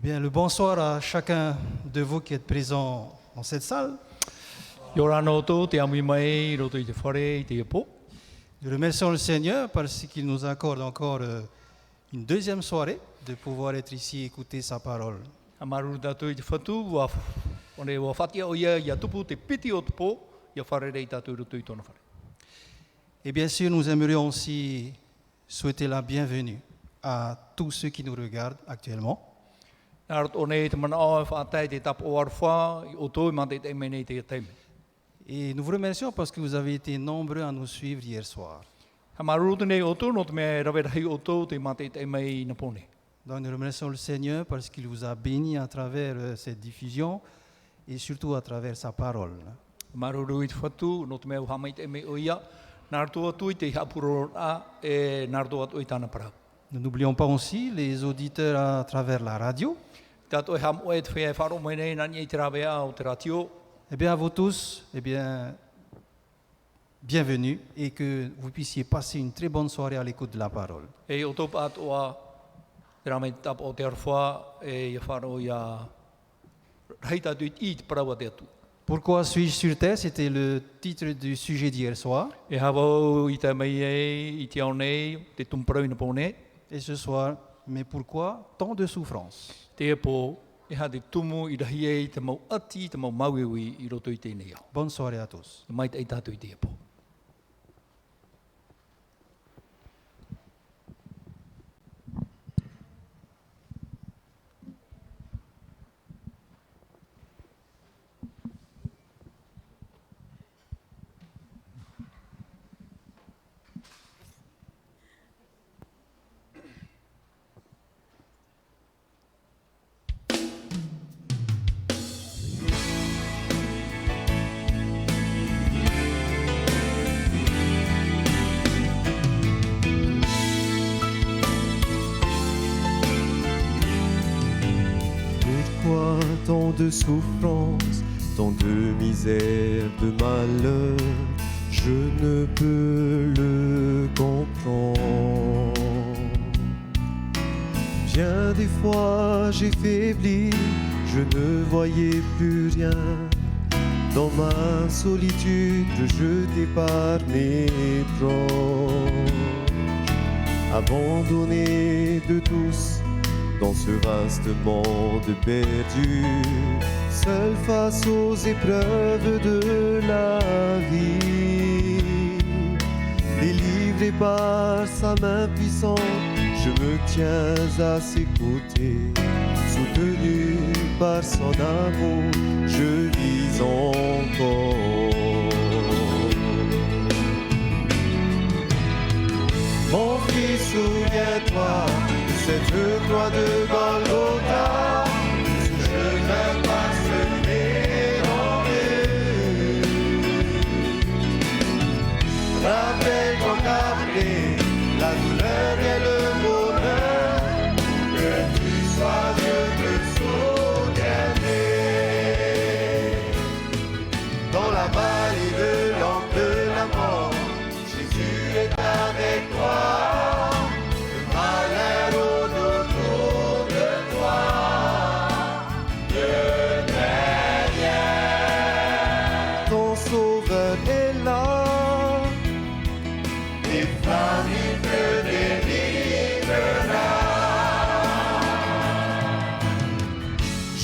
bien, le bonsoir à chacun de vous qui êtes présents dans cette salle. Nous remercions le Seigneur parce qu'il nous accorde encore une deuxième soirée de pouvoir être ici et écouter sa parole. Et bien sûr, nous aimerions aussi souhaiter la bienvenue à tous ceux qui nous regardent actuellement. Et nous vous remercions parce que vous avez été nombreux à nous suivre hier soir. Donc nous remercions le Seigneur parce qu'il vous a béni à travers cette diffusion et surtout à travers sa parole. Nous n'oublions pas aussi les auditeurs à travers la radio. Eh bien, à vous tous, bienvenue et que vous puissiez passer une très bonne soirée à l'écoute de la parole. Pourquoi suis-je sur terre? C'était le titre du sujet d'hier soir. Et ce soir, mais pourquoi tant de souffrance? Bonne soirée à tous. Tant de souffrance, tant de misère, de malheur, je ne peux le comprendre. Bien des fois j'ai faibli, je ne voyais plus rien. Dans ma solitude, je jetais par mes proches, abandonné de tous. Dans ce vaste monde perdu, seul face aux épreuves de la vie, délivré par sa main puissante, je me tiens à ses côtés, soutenu par son amour, je vis encore. Mon fils, souviens-toi cette croix de Golgotha, ce chemin parsemé d'embûches. Rappelle-toi qu'après la douleur et le bonheur, que tu sois, je te soutiendrai. Dans la vallée de l'ombre de la mort, Jésus est avec toi.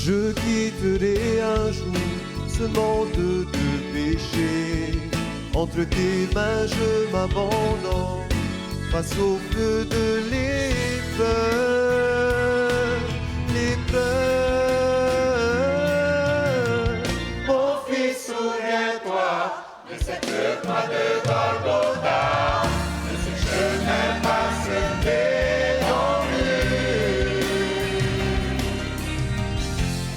Je quitterai un jour ce monde de péché. Entre tes mains je m'abandonne face au feu de l'épreuve. Mon fils, souviens-toi de cette croix de Golgotha, de ce chemin parsemé d'embûches.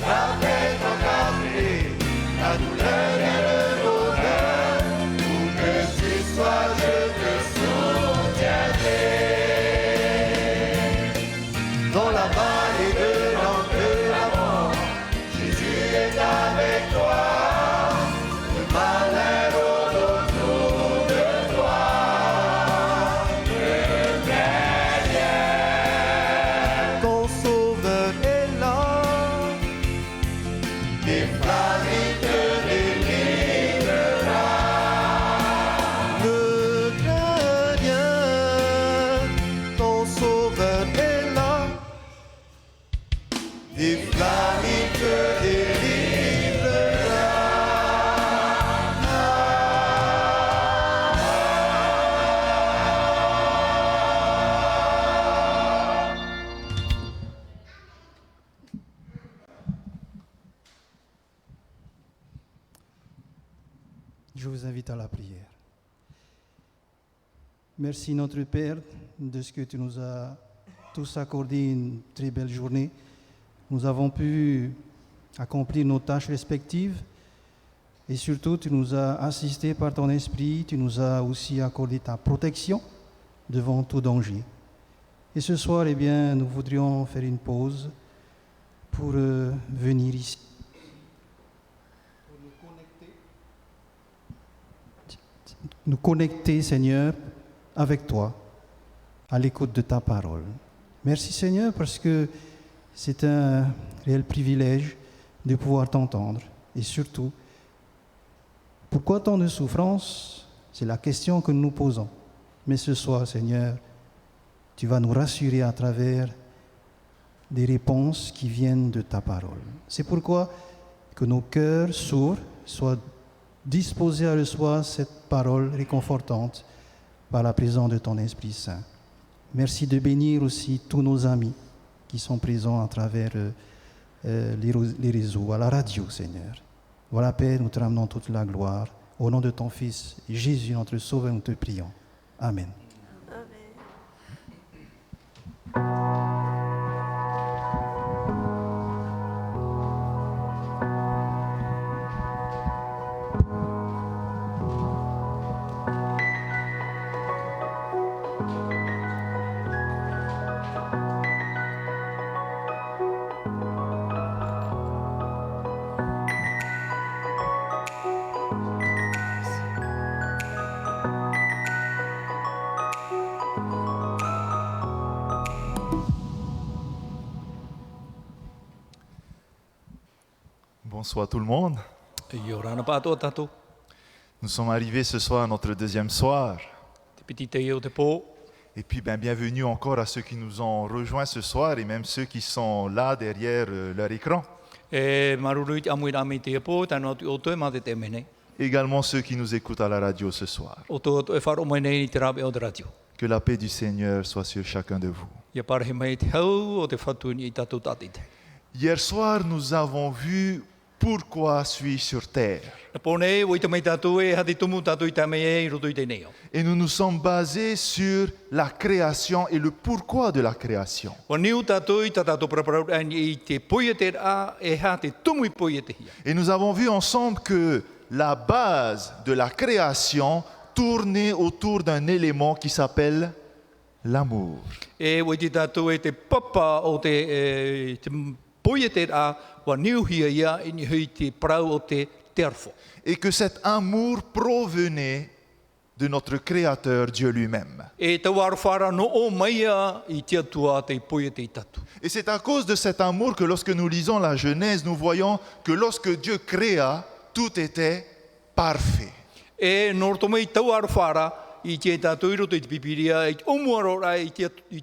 Rappelle-toi qu'après la douleur et le bonheur, où que tu sois, je te soutiendrai. Dans la vallée de l'ombre de la mort, Jésus est avec toi. Le malheur autour Je vous invite à la prière. Merci notre Père de ce que tu nous as tous accordé une très belle journée. Nous avons pu accomplir nos tâches respectives et surtout tu nous as assistés par ton esprit, tu nous as aussi accordé ta protection devant tout danger. Et ce soir, eh bien, nous voudrions faire une pause pour venir ici. Pour nous connecter, Seigneur, avec toi, à l'écoute de ta parole. Merci Seigneur parce que c'est un réel privilège de pouvoir t'entendre. Et surtout, pourquoi tant de souffrance? C'est la question que nous nous posons. Mais ce soir, Seigneur, tu vas nous rassurer à travers des réponses qui viennent de ta parole. C'est pourquoi que nos cœurs sourds soient disposés à recevoir cette parole réconfortante par la présence de ton Esprit Saint. Merci de bénir aussi tous nos amis qui sont présents à travers les réseaux, à la radio, Seigneur. Voilà, Père, nous te ramenons toute la gloire. Au nom de ton Fils, Jésus, notre Sauveur, nous te prions. Amen. Bonsoir tout le monde. Yorana pato tato. Nous sommes arrivés ce soir à notre deuxième soir. Te piti te iau te po. Et puis bienvenue encore à ceux qui nous ont rejoints ce soir et même ceux qui sont là derrière leur écran. E marurui te amui rami te po, tanu atu o toi ma te te mene. Également ceux qui nous écoutent à la radio ce soir. O toi e wharo mai nei te rabe o te radio. Que la paix du Seigneur soit sur chacun de vous. Ia parehe mai te hau o te whatuni I tatu tatite. Hier soir, nous avons vu pourquoi suis-je sur terre. Na pone, o I te mai tatu e hati tumu tatu I te mei e I roto I te neo. Et nous nous sommes basés sur la création et le pourquoi de la création. O niu tatu I tatu praparau I te poie te a e ha te tumu I poie te hia. Et nous avons vu ensemble que la base de la création tournait autour d'un élément qui s'appelle l'amour. E o I te tatu e te papa o te poie te a wa niu hia ia I ni hui te prau o te terfo. Et que cet amour provenait de notre Créateur, Dieu lui-même. E te warwhara no o maia I te atua te poie te tatu. Et c'est à cause de cet amour que lorsque nous lisons la Genèse, nous voyons que lorsque Dieu créa, tout était parfait. E norto mai tau warwhara I te tatu I roto I te pipiria I te omuarora I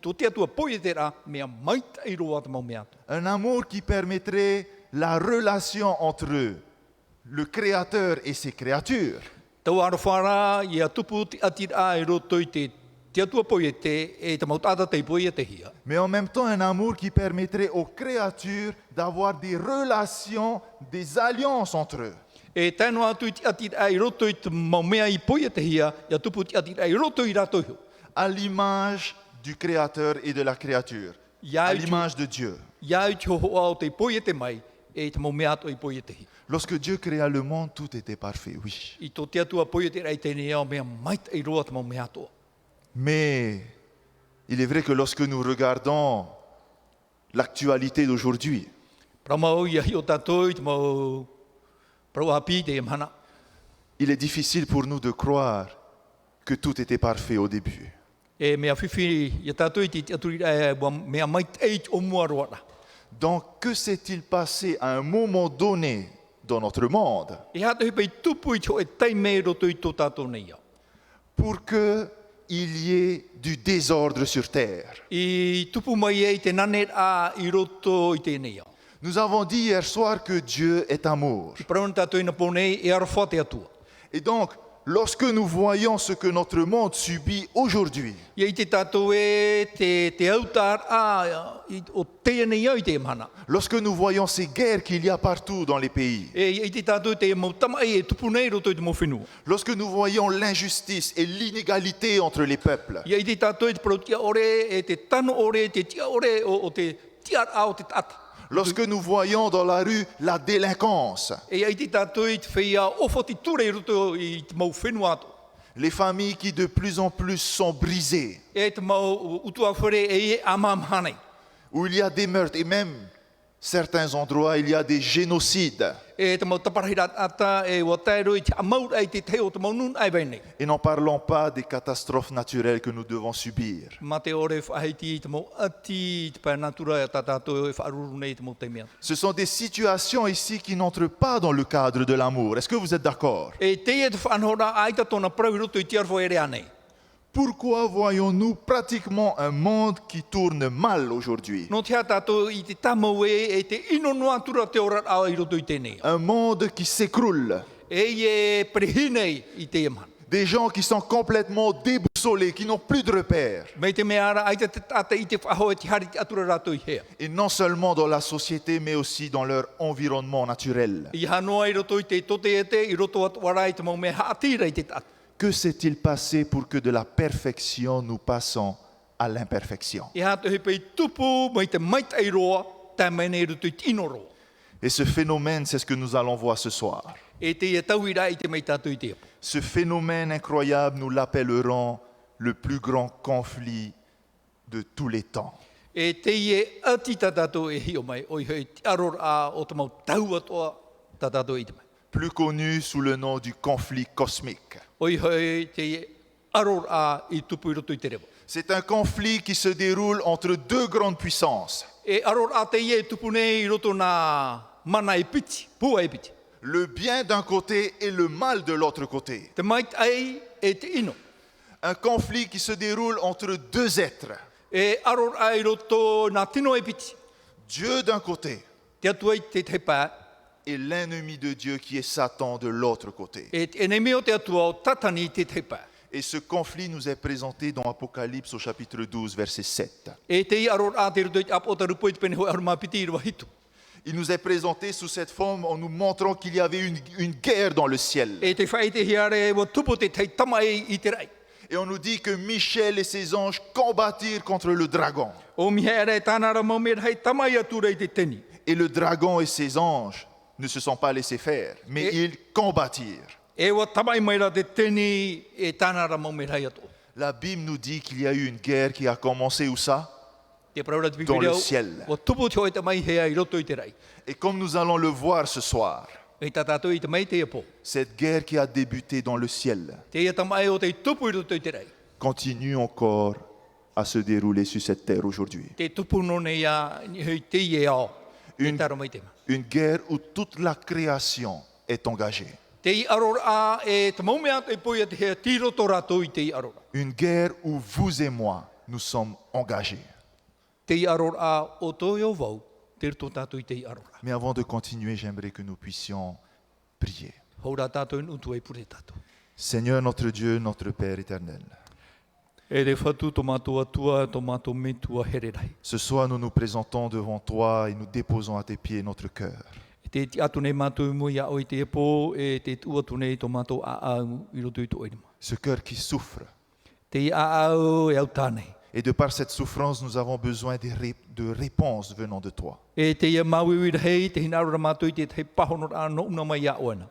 to te atua poie te ra mea maita I roa te mau mea. Un amour qui permettrait la relation entre le Créateur et ses créatures. Tau warwhara I a tupu te atira I roto I te atua poie te e te mautata te poie te hia. Mais en même temps un amour qui permettrait aux créatures d'avoir des relations, des alliances entre eux. E tēnu atu I te atira I roto I te mau mea I poie te hia I a tupu te atira I roto I rato hiu. À l'image du Créateur et de la créature, à l'image de Dieu. Iau te hoho au te poie te mai e te mau mea ato I poie te hia. Lorsque Dieu créa le monde, tout était parfait, oui. I to te atua poie te rei tēne au mea maita I roa te mau mea ato. Mais il est vrai que lorsque nous regardons l'actualité d'aujourd'hui, Pramau ia hi o tātou I te mau prau api te mana. il est difficile pour nous de croire que tout était parfait au début. E mea whiwhi ia tātou I te aturi mea maita e o mua roara. Donc, que s'est-il passé à un moment donné dans notre monde E hata hipa I tupu I te e taime roto I tō tātou nei au. pour qu'il y ait du désordre sur terre? I tupu mai e I te nanet a I roto I te nei au. Nous avons dit hier soir que Dieu est amour. I prauna tātou ina pone e arwha te atua. Et donc, lorsque nous voyons ce que notre monde subit aujourd'hui, Ia i te tātou te autar o tēnei au i te mana. lorsque nous voyons ces guerres qu'il y a partout dans les pays, Ia i te tātou te mautama e tupunei roto i te mowhenua. lorsque nous voyons l'injustice et l'inégalité entre les peuples, Ia i te tātou te protia ore e te tano ore, te tia ore o te tia o te tata. lorsque nous voyons dans la rue la délinquance, Ia i te tātou te whia ofoti ture i roto i te mowhenua ato. les familles qui de plus en plus sont brisées, E te mau utua where e amamhanei. où il y a des meurtres et même certains endroits il y a des génocides. E te mau taparahirat ata e watairo i te amaur ai te teo te maunun ai weinei. Et n'en parlons pas des catastrophes naturelles que nous devons subir. Ma te ore whaheiti i te mau ati i te pānatura e tātātou e whaaruru nei te mau te mea. Ce sont des situations ici qui n'entrent pas dans le cadre de l'amour. Est-ce que vous êtes d'accord? E te e te whanhora aita tōna parau i roto i te arwha ere anei. Pourquoi voyons-nous pratiquement un monde qui tourne mal aujourd'hui? No te tātou i te tamau e te ino noa tura te ora au i roto i tēnei. Un monde qui s'écroule. E prehinei i te eman. Des gens qui sont complètement déboussolés, qui n'ont plus de repères. Mei te mea ara aita te tata i te whaho e te hari te atura rato i hea. Et non seulement dans la société, mais aussi dans leur environnement naturel. I hanoa i roto i te tote e te, i roto atu wara i te mau mea haatira i te tata. Que s'est-il passé pour que de la perfection nous passons à l'imperfection? I hatu he pei tupu mai te maita i roa, tā mene i roto i tino roa. Et ce phénomène, c'est ce que nous allons voir ce soir. E te e tauira i te mai tātou i te apu. Ce phénomène incroyable, nous l'appellerons le plus grand conflit de tous les temps. E te e ati tātou e hio mai, oi hei te aror a o te mau tau atoa tātou i te mai. Plus connu sous le nom du conflit cosmique. Oi hei te e aror a i tupu i roto i te rewa. C'est un conflit qui se déroule entre deux grandes puissances. E aror a te e tupu nei i roto nā mana e piti, pua e piti. Le bien d'un côté et le mal de l'autre côté. Te mait ai e te ino. Un conflit qui se déroule entre deux êtres. E aror a i roto nā tino e piti. Dieu d'un côté Te atu ai te te pā, et l'ennemi de Dieu qui est Satan de l'autre côté. e te enemi o te atua o tatani te te pā. Et ce conflit nous est présenté dans Apocalypse au chapitre 12, verset 7. E te i aror a te roto i te apo o te rupo i te pene hoi aruma piti i rua hitu. Il nous est présenté sous cette forme en nous montrant qu'il y avait une guerre dans le ciel. E te whai te hiare wa tupo te tei tama e i te rai. Et on nous dit que Michel et ses anges combattirent contre le dragon. O mihere tānara mau me hei tama i atura i te teni. Et le dragon et ses anges ne se sont pas laissés faire, mais Et- ils combattirent. E wa tama i mai ra te teni e tānara mau me hei ato. La Bible nous dit qu'il y a eu une guerre qui a commencé où ça? Te praura te Dans le pipireo, ciel. wa tupo te hoi te mai hea i roto i te rai. Et comme nous allons le voir ce soir, E tā tātou i te mai te epo. cette guerre qui a débuté dans le ciel Te ia tama e o te tupu i roto i te rai. continue encore à se dérouler sur cette terre aujourd'hui. Te tupu no ne ia ni hei te i e ao. Te Une- taro mai te ma. Une guerre où toute la création est engagée. Te i arora a e te mau mea te poia te hea tiroto rato i te i arora. Une guerre où vous et moi, nous sommes engagés. Te i arora a o tō i o vau, te rito tātou i te i arora. Mais avant de continuer, j'aimerais que nous puissions prier. Haura tātou in utu e pure tātou. Seigneur notre Dieu, notre Père éternel, E re whatu tō mātou atua, tō mātou metua hererai. ce soir nous nous présentons devant toi et nous déposons à tes pieds notre cœur. E te ti atu nei mātou mo ia o i te epo, e te tu atu nei tō mātou a au i roto i tō oirima. Ce cœur qui souffre. Te i a au e au tānei. Et de par cette souffrance, nous avons besoin de réponses venant de toi. E te ia mauiwira hei, te hinarora mātou i te te pahonor a no una mai a oana.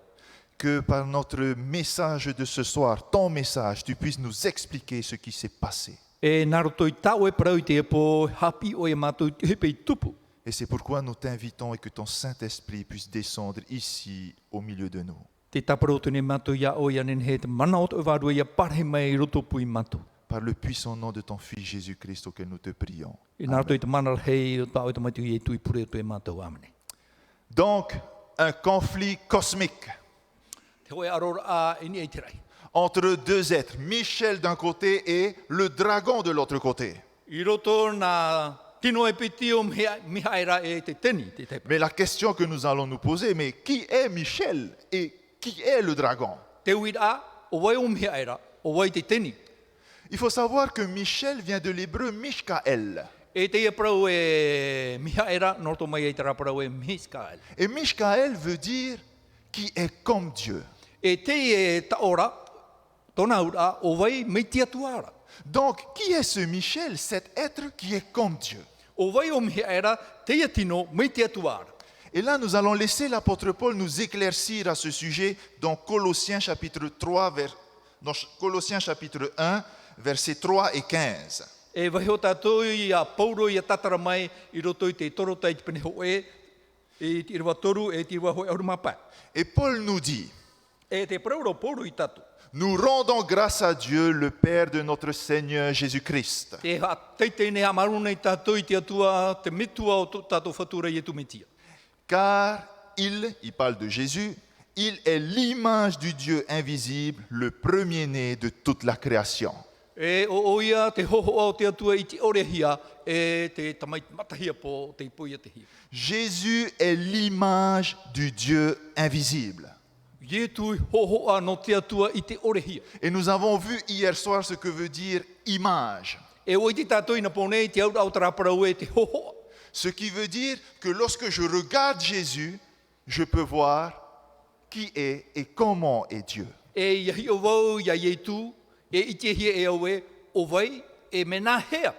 Que par notre message de ce soir, ton message, tu puisses nous expliquer ce qui s'est passé. E naroto i tau e parau i te epo, hapi o e mātou i hepe i tupu. Et c'est pourquoi nous t'invitons et que ton Saint-Esprit puisse descendre ici au milieu de nous. Te taparoto ne mātou ia o ia nen he te mana o te wārua ia parhe mai i roto pui mātou. Par le puissant nom de ton Fils Jésus-Christ auquel nous te prions. I naroto i te mana hei o tau i te maitu i e tui pure o e mātou amene. Donc, un conflit cosmique Te hoi arora a ini e te rai. entre deux êtres, Michel d'un côté et le dragon de l'autre côté. I roto nā tino e piti o mihaera e te teni, te tepa. Mais la question que nous allons nous poser, mais qui est Michel et qui est le dragon? Te uira a, o wai o mea era, o wai te teni. Il faut savoir que Michel vient de l'hébreu Mishkael. E te ia prau e mea era, norto mai e tera prau e Miskael. Et Mishkael veut dire qui est comme Dieu. E te e taora, tona ura, o wai mei tia tuara. Donc, qui est ce Michel, cet être qui est comme Dieu? O wai o mea era, te ia tino, mei tia tuara. Et là, nous allons laisser l'apôtre Paul nous éclaircir à ce sujet dans Colossiens chapitre 1, versets 3 et 15. E wahi o tātou i a Paulo i a tatara mai i roto i te toro tai te pene ho e te irwa toru e te irwa hoi auruma pai. Et Paul nous dit, E te prauro Paulo i tātou. nous rendons grâce à Dieu, le Père de notre Seigneur Jésus-Christ, Te ha teitei ha maruna i tātou i te atua, te mitua o tātou whatura i e tumitia. car il parle de Jésus, il est l'image du Dieu invisible, le premier-né de toute la création. E o ia te hoho o te atua i te orehia e te tamai matahia po te ipuia te hia. Jésus est l'image du Dieu invisible. Ie tui hoho a no te atua i te orehia. Et nous avons vu hier soir ce que veut dire image. E o i te tātou i na pone i te au au taraparau e te hoho. Ce qui veut dire que lorsque je regarde Jésus, je peux voir qui est et comment est Dieu. E iahi o wau ia ietu, e ite hia e aue, o vai, e mena hea,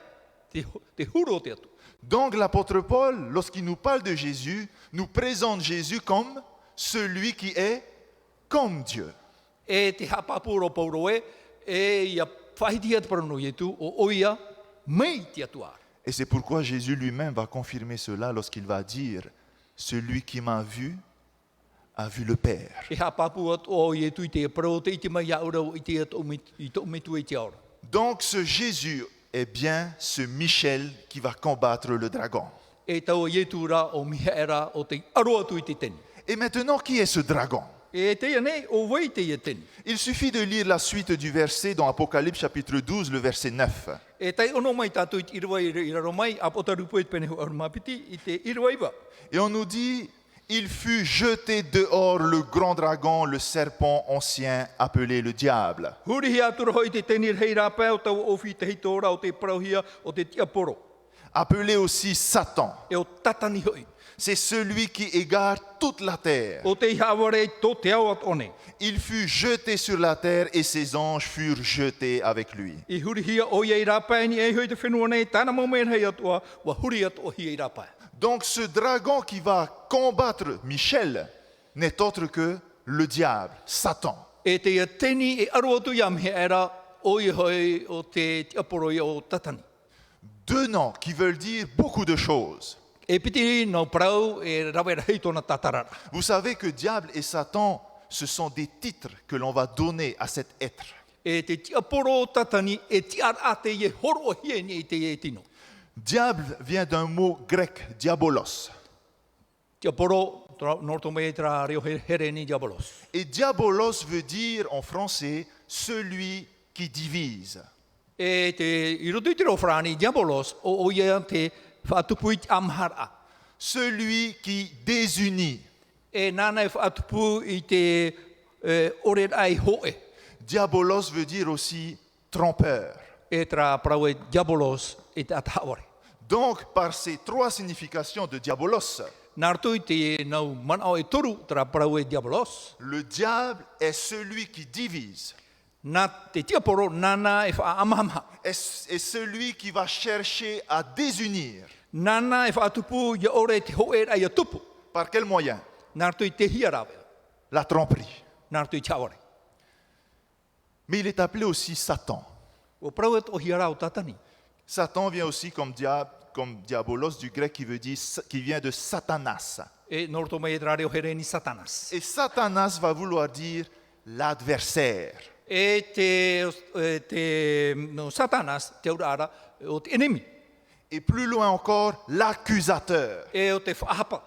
te huro te atu. Donc l'apôtre Paul, lorsqu'il nous parle de Jésus, nous présente Jésus comme celui qui est comme Dieu. E te hapapuro pauro e ia whahitia te parano ietu, o oia, mei te atuara. Et c'est pourquoi Jésus lui-même va confirmer cela lorsqu'il va dire « Celui qui m'a vu a vu le Père E hapapu atu o ietu i te parao te ite mai aurau i te atu i te umetu i te aura. ». Donc ce Jésus est bien ce Michel qui va combattre le dragon. E tau ietu ra o miha era o te aro atu i te teni. Et maintenant, qui est ce dragon? E te ia nei, o wai te ia teni. Il suffit de lire la suite du verset dans Apocalypse chapitre 12, le verset 9. E tai ono mai tātou i te irwa i raro mai, apotarupu e te penehu arumapiti i te irwa iwa. Et on nous dit, il fut jeté dehors le grand dragon, le serpent ancien, appelé le diable. Huri hi atura hoi te teni rei rāpea o tau ofi te hitora o te parauhia o te tiaporo. Appelé aussi Satan. E o tatani hoi. C'est celui qui égare toute la terre. O te haware tō te au at one. Il fut jeté sur la terre et ses anges furent jetés avec lui. I huri hia o iei rāpea ni e hoi te whenua nei, tāna maumen hei atua, wa huri at o hiei rāpea. Donc ce dragon qui va combattre Michel n'est autre que le diable, Satan. E te ia teni e aro atu ia mihe era o i hoi o te tiaporo i o tatani. Deux noms qui veulent dire beaucoup de choses. E piti no prau e rawera hei tōna tatarara. Vous savez que diable et Satan, ce sont des titres que l'on va donner à cet être. E te tiaporo tatani e tiar ate i e horo o hieni i te e tino. Diable vient d'un mot grec, diabolos. Tiaporo, norto mei tra reo here ni diabolos. Et diabolos veut dire en français celui qui divise. E te irutu i te rofrani, diabolos, o ia te whaatupu i te amhara. Celui qui désunit. E nana e whaatupu i te oret ai hoe. Diabolos veut dire aussi trompeur. E tra prau e diabolos e te atahaware. Donc, par ces trois significations de diabolos, Nartu i te nau manao e toru tra prau e diabolos. le diable est celui qui divise, Nā te tiaporo nana e whaamamha. est celui qui va chercher à désunir. Nana e whaatupu i ore te hoe ai a tupu. Par quel moyen? Nartu i te hiarawe. La tromperie. Nartu i taware. Mais il est appelé aussi Satan. O prau e o hiarao tatani. Satan vient aussi comme diabolos du grec qui vient de Satanas. E norto mai e tra reo here ni satanas. Et Satanas va vouloir dire l'adversaire. E te no satanas, te urara, o te enemi. Et plus loin encore, l'accusateur. E o te whaapa.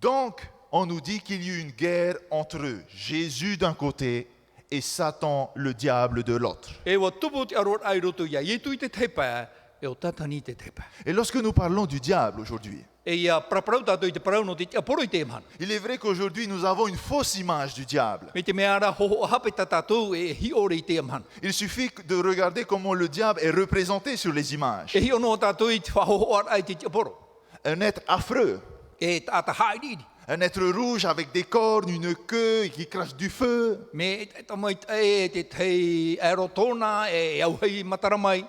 Donc, on nous dit qu'il y a eu une guerre entre eux, Jésus d'un côté et Satan, le diable, de l'autre. E wa tupu te arot ai roto ia ietu i te teipa, e o tatani te tepa. Et lorsque nous parlons du diable aujourd'hui, E ia praprau tātou i te parau no te tia poro i te mana. il est vrai qu'aujourd'hui nous avons une fausse image du diable. Me te mea ara hoho hape ta tātou e hi ore i te mana. Il suffit de regarder comment le diable est représenté sur les images. E hi ono tātou i te whahoho ara i te tia poro. Un être affreux, E tāta hairiri. un être rouge avec des cornes, une queue et qui crache du feu. Me te tamai e te tei aerotona e au hei mataramai.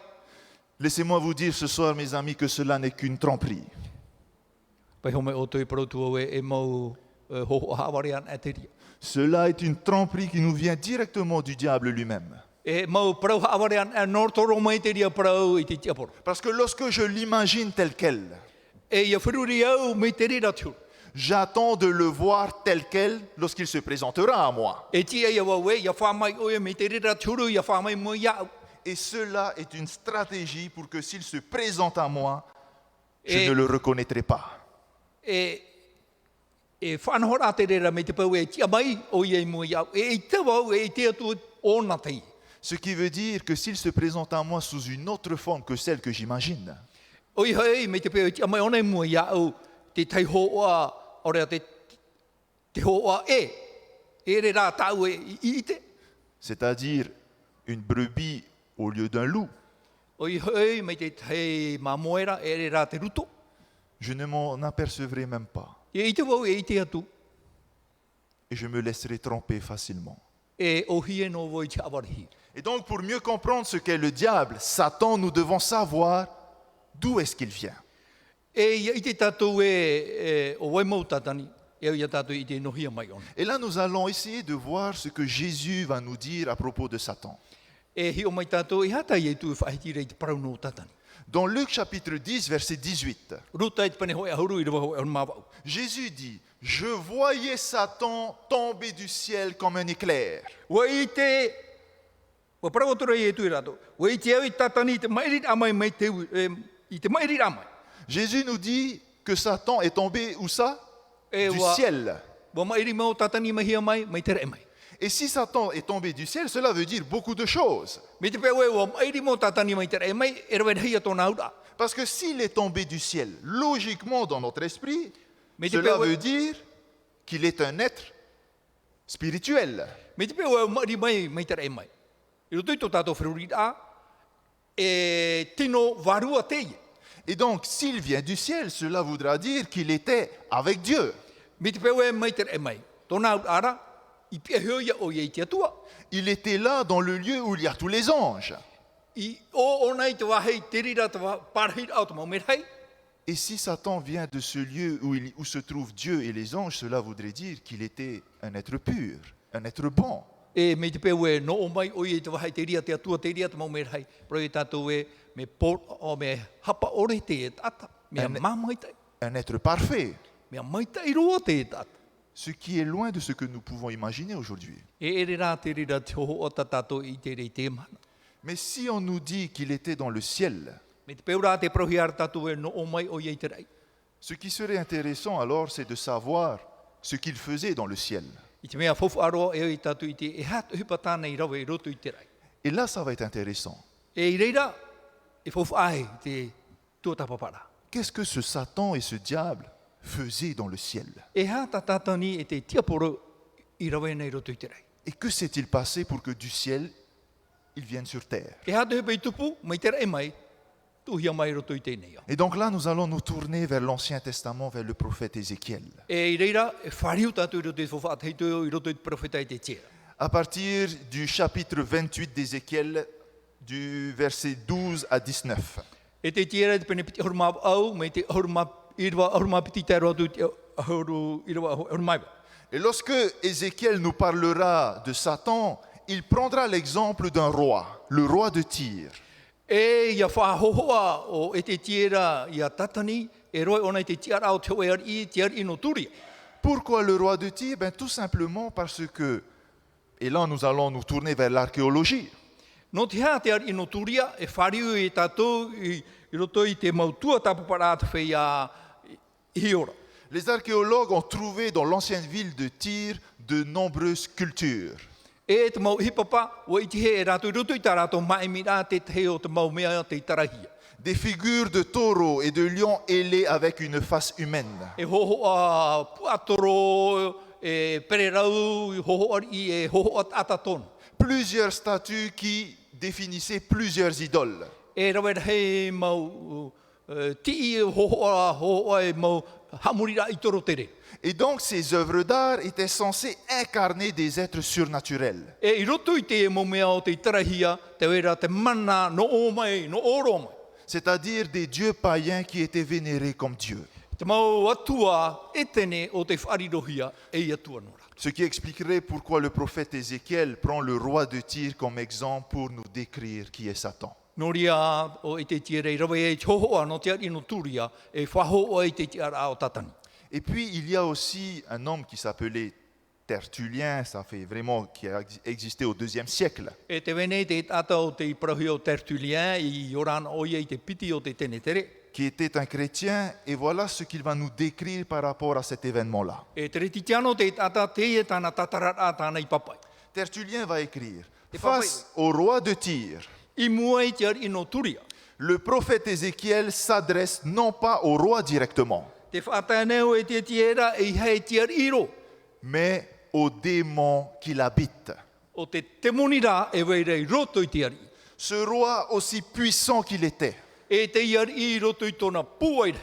Laissez-moi vous dire ce soir, mes amis, que cela n'est qu'une tromperie. Pai home o toi protu e mau hoho hawarian e te ria. Cela est une tromperie qui nous vient directement du diable lui-même. E mau prau hawarian e nortoro mai te ria prau i te tia poro. Parce que lorsque je l'imagine tel quel, E ia whiruri au me te rira tiu. j'attends de le voir tel quel lorsqu'il se présentera à moi. E tia ia wawe, ia whamai oe me te rira tiuru, ia whamai mo iau. Et cela est une stratégie pour que s'il se présente à moi, je Et- ne le reconnaîtrai pas. E whanhora te rira me te pau e tia mai o iei mo iau. E i te wau e i te atu o na tei. Ce qui veut dire que s'il se présente à moi sous une autre forme que celle que j'imagine, O i hei me te pau e tia mai ona mo iau te tei hoa ora te hoa e. E re rā tau e i te. c'est-à-dire une brebis au lieu d'un loup, O i hei me te tei mamoera e re rā te ruto. je ne m'en apercevrai même pas E i te wau e i te atu. et je me laisserai tromper facilement. E o hie no voi te awarihi. Et donc pour mieux comprendre ce qu'est le diable, Satan, nous devons savoir d'où est-ce qu'il vient. E ia i te tātou o waimau tātani, e ia tātou i te nohia mai ona. Et là, nous allons essayer de voir ce que Jésus va nous dire à propos de Satan. E hi o mai tātou i hata i e tu whaitire i te parau no tātani. Dans Luc chapitre 10, verset 18, Ruta i te pane hoi ahuru i rewa hoi ahuru mawau. Jésus dit, « Je voyais Satan tomber du ciel comme un éclair. Wa i te, wa parau atura i e tu i rato, wa i te au i tātani i te mairit amai mai te, i te mairit amai. Jésus nous dit que Satan est tombé où ça? E Du wa, ciel. wa mairi mau tātani mai hia mai, mai tere mai. Et si Satan est tombé du ciel, cela veut dire beaucoup de choses. Me te pewe wa mairi mau tātani mai tere mai, e rewa hia tōna aura. Parce que s'il est tombé du ciel, logiquement dans notre esprit, Mais cela tu peux- veut dire qu'il est un être spirituel. Me te pewe mairi mai tere mai. I roto i tō tātou whirurira, e tino varua te ie. Et donc, s'il vient du ciel, cela voudra dire qu'il était avec Dieu. Me te pewe mai tere mai. Tōna ara, i pia hioia o iei te atua. Il était là dans le lieu où il y a tous les anges. I o ona i te wahei te rira te parhira au te mau merhei. Et si Satan vient de ce lieu où se trouvent Dieu et les anges, cela voudrait dire qu'il était un être pur, un être bon. E me te pewe no o mai o iei te wahei te rira te atua te rira te mau merhei. Pro e tātou e me por o me hapa ore te e tata. Mea Ane- mamai tai. Un être parfait. Mea mai tai roa te e tata. Ce qui est loin de ce que nous pouvons imaginer aujourd'hui. E ere rā te rira te ho o ta tātou i te rei te mana. Mais si on nous dit qu'il était dans le ciel, Me te peura te prohi ar tātou e no o mai o iei te rei. ce qui serait intéressant alors, c'est de savoir ce qu'il faisait dans le ciel. I te mea fofu aroa e o i tātou i te e hatu hipa tāna i rawa i roto i te rei. Et là, ça va être intéressant. E i reira, e fofu ai te tuatapapara. Qu'est-ce que ce Satan et ce diable faisaient dans le ciel? E hata tātani e te tiaporo i rawa nei roto i te rei. Et que s'est-il passé pour que du ciel, il vienne sur terre? E hata hipa i tupu, mai te rei mai, tuhia mai roto i te nei. Et donc là, nous allons nous tourner vers l'Ancien Testament, vers le prophète Ézéchiel. E i reira, e whariu tātou i roto i fofu ateitu i roto i te profeta i te tira. À partir du chapitre 28 d'Ézéchiel, du verset 12 à 19. E te tira te pene piti horma au, me te horma piti te roto i te horu i rawa hormaiwa. Et lorsque Ézéchiel nous parlera de Satan, il prendra l'exemple d'un roi, le roi de Tyr. E ia whahohoa o e te tira ia tatani, e roi ona i te tiara o te oear i tiar ino turia. Pourquoi le roi de Tyr? Ben, tout simplement parce que, et là nous allons nous tourner vers l'archéologie, No te hea te ar ino turia, e whariu i tātou i roto i te mautua tapupara te whea i ora. les archéologues ont trouvé dans l'ancienne ville de Tyr de nombreuses cultures. E te mau hipapa, o iti he e rātou roto i tā rātou maimi rā te te o te mau mea te tarahia. Des figures de taureaux et de lions ailés avec une face humaine. E hoho a puatoro, e pererau, hoho ari e hoho at ataton. Plusieurs statues qui définissaient plusieurs idoles. E rawe hei mau ti hoho e mau hamurira i toro tere. Et donc ces œuvres d'art étaient censées incarner des êtres surnaturels. E i roto i te mo mea o te tarahia, te wera te mana no o mai, no oro mai. C'est-à-dire des dieux païens qui étaient vénérés comme dieux. Te mau atua e tene o te wharirohia e i atua nora. Ce qui expliquerait pourquoi le prophète Ézéchiel prend le roi de Tyr comme exemple pour nous décrire qui est Satan. Noria o i te tirei rawe e chohoa no te ari no turia e whahoa i te tiara o tatani. Et puis il y a aussi un homme qui s'appelait Tertullien, ça fait vraiment qui a existé au IIe siècle. E te wene te tata o te prahi o Tertullien i orana o i te piti o te tene tere. Qui était un chrétien, et voilà ce qu'il va nous décrire par rapport à cet événement-là. E te reti tiano te tata te e tana tatarara tana i papai. Tertullien va écrire, Et face au roi de Tyr, I mua i te ari no turia. le prophète Ézéchiel s'adresse non pas au roi directement, Te whātaneo e te tiera e hei te ari iro. mais au démon qui l'habite. O te temonira e weirei roto i te ari. Ce roi, aussi puissant qu'il était, E te ari i roto i tona puairei.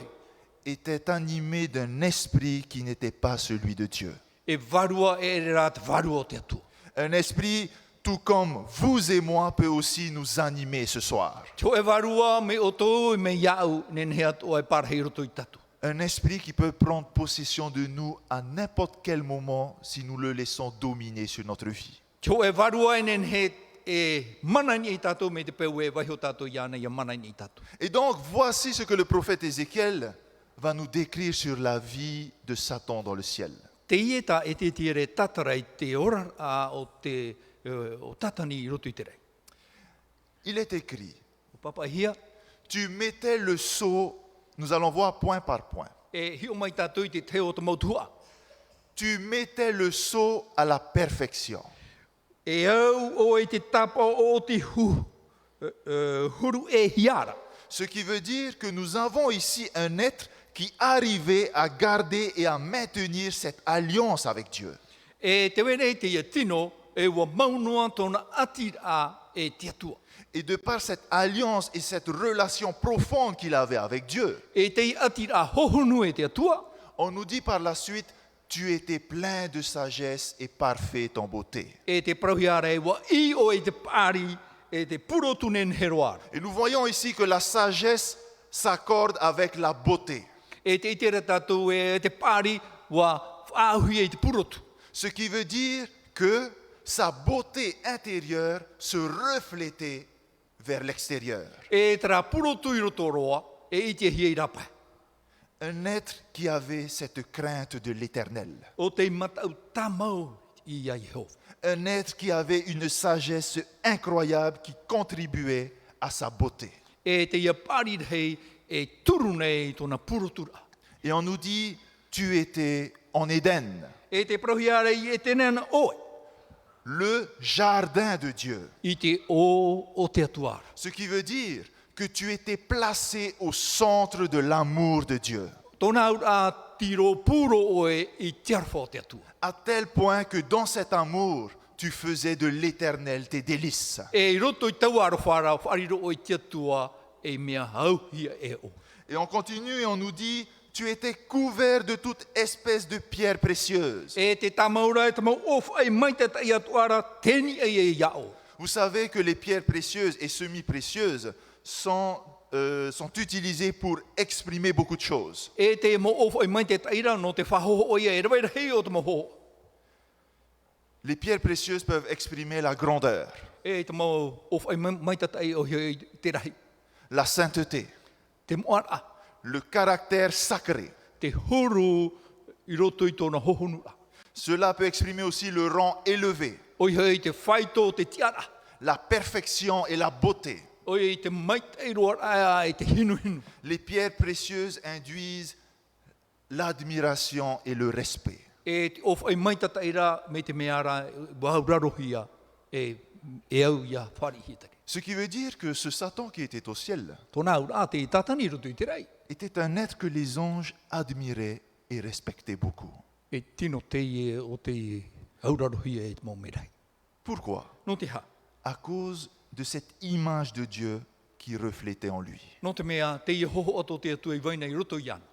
était animé d'un esprit qui n'était pas celui de Dieu. E varua e rā te varua o te atua. Un esprit, tout comme vous et moi, peut aussi nous animer ce soir. Tio e varua me o tō e me iau nen hea o e parhei roto i tatu. Un esprit qui peut prendre possession de nous à n'importe quel moment si nous le laissons dominer sur notre vie. Tio e varua e nen he e manani i tatu me te peu e wahi o tatu iana i manani i tatu. Et donc, voici ce que le prophète Ézéchiel va nous décrire sur la vie de Satan dans le ciel. Te ieta e te tiere tatarai te ora a o te o tatani i roto i te rei. Il est écrit, O papa hia tu mettais le sceau, nous allons voir point par point. e hio mai tatu i te te o te mautua. Tu mettais le sceau à la perfection. E au o e te tapa o te huru e hiara. Ce qui veut dire que nous avons ici un être qui arrivait à garder et à maintenir cette alliance avec Dieu. E te wene te ia tino e ua maunua tona atira e te atua. Et de par cette alliance et cette relation profonde qu'il avait avec Dieu, E te atira hohonu e te atua. on nous dit par la suite, tu étais plein de sagesse et parfait en beauté. E te prahiara e ua I o e te pari e te puro tunen heroar. Et nous voyons ici que la sagesse s'accorde avec la beauté. E te itera tatu e te pari ua whaahui e te purotu. Ce qui veut dire que sa beauté intérieure se reflétait vers l'extérieur. E tera purotu i roto roa e i te hiei rapa. Un être qui avait cette crainte de l'éternel. O te matau tamau i a Yehova. Un être qui avait une sagesse incroyable qui contribuait à sa beauté. E te ia pari hei e turune i tona purotura. Et on nous dit, tu étais en Éden, E te prahiara i e tenena oe. le jardin de Dieu. I te o te atuara. Ce qui veut dire que tu étais placé au centre de l'amour de Dieu. Tona ura tiro puro oe i te arwha o te atua. À tel point que dans cet amour, tu faisais de l'éternel tes délices. E i roto i tau arwhara whariro o i te atua e mea hauhia e o. Et on continue et on nous dit, tu étais couvert de toute espèce de pierres précieuses. E te tamaura e tamau of ai mai te tai atuara teni e iao. Vous savez que les pierres précieuses et semi-précieuses sont utilisées pour exprimer beaucoup de choses. E te mo of ai mai te taira no te whahoho o ia e raweira hei o te moho. Les pierres précieuses peuvent exprimer la grandeur, E te mo of ai mai te tai o hei te rahi. la sainteté, Te moara, le caractère sacré. te huru i roto i tōna hohonura. Cela peut exprimer aussi le rang élevé, O hei te whaito te tiara. la perfection et la beauté. O i te maitei roa e te hinu hinu. Les pierres précieuses induisent l'admiration et le respect. E te of ai mai tataira me te meara waurarohia e au ia whari hitari. Ce qui veut dire que ce Satan qui était au ciel Tōna ura te tatani roto I te rei. était un être que les anges admiraient et respectaient beaucoup. E tino te ie o te aurarohi e mō me rei. Pourquoi? No te ha. À cause de cette image de Dieu qui reflétait en lui. No te mea te ie hoho ato te atu e waina I roto I ana.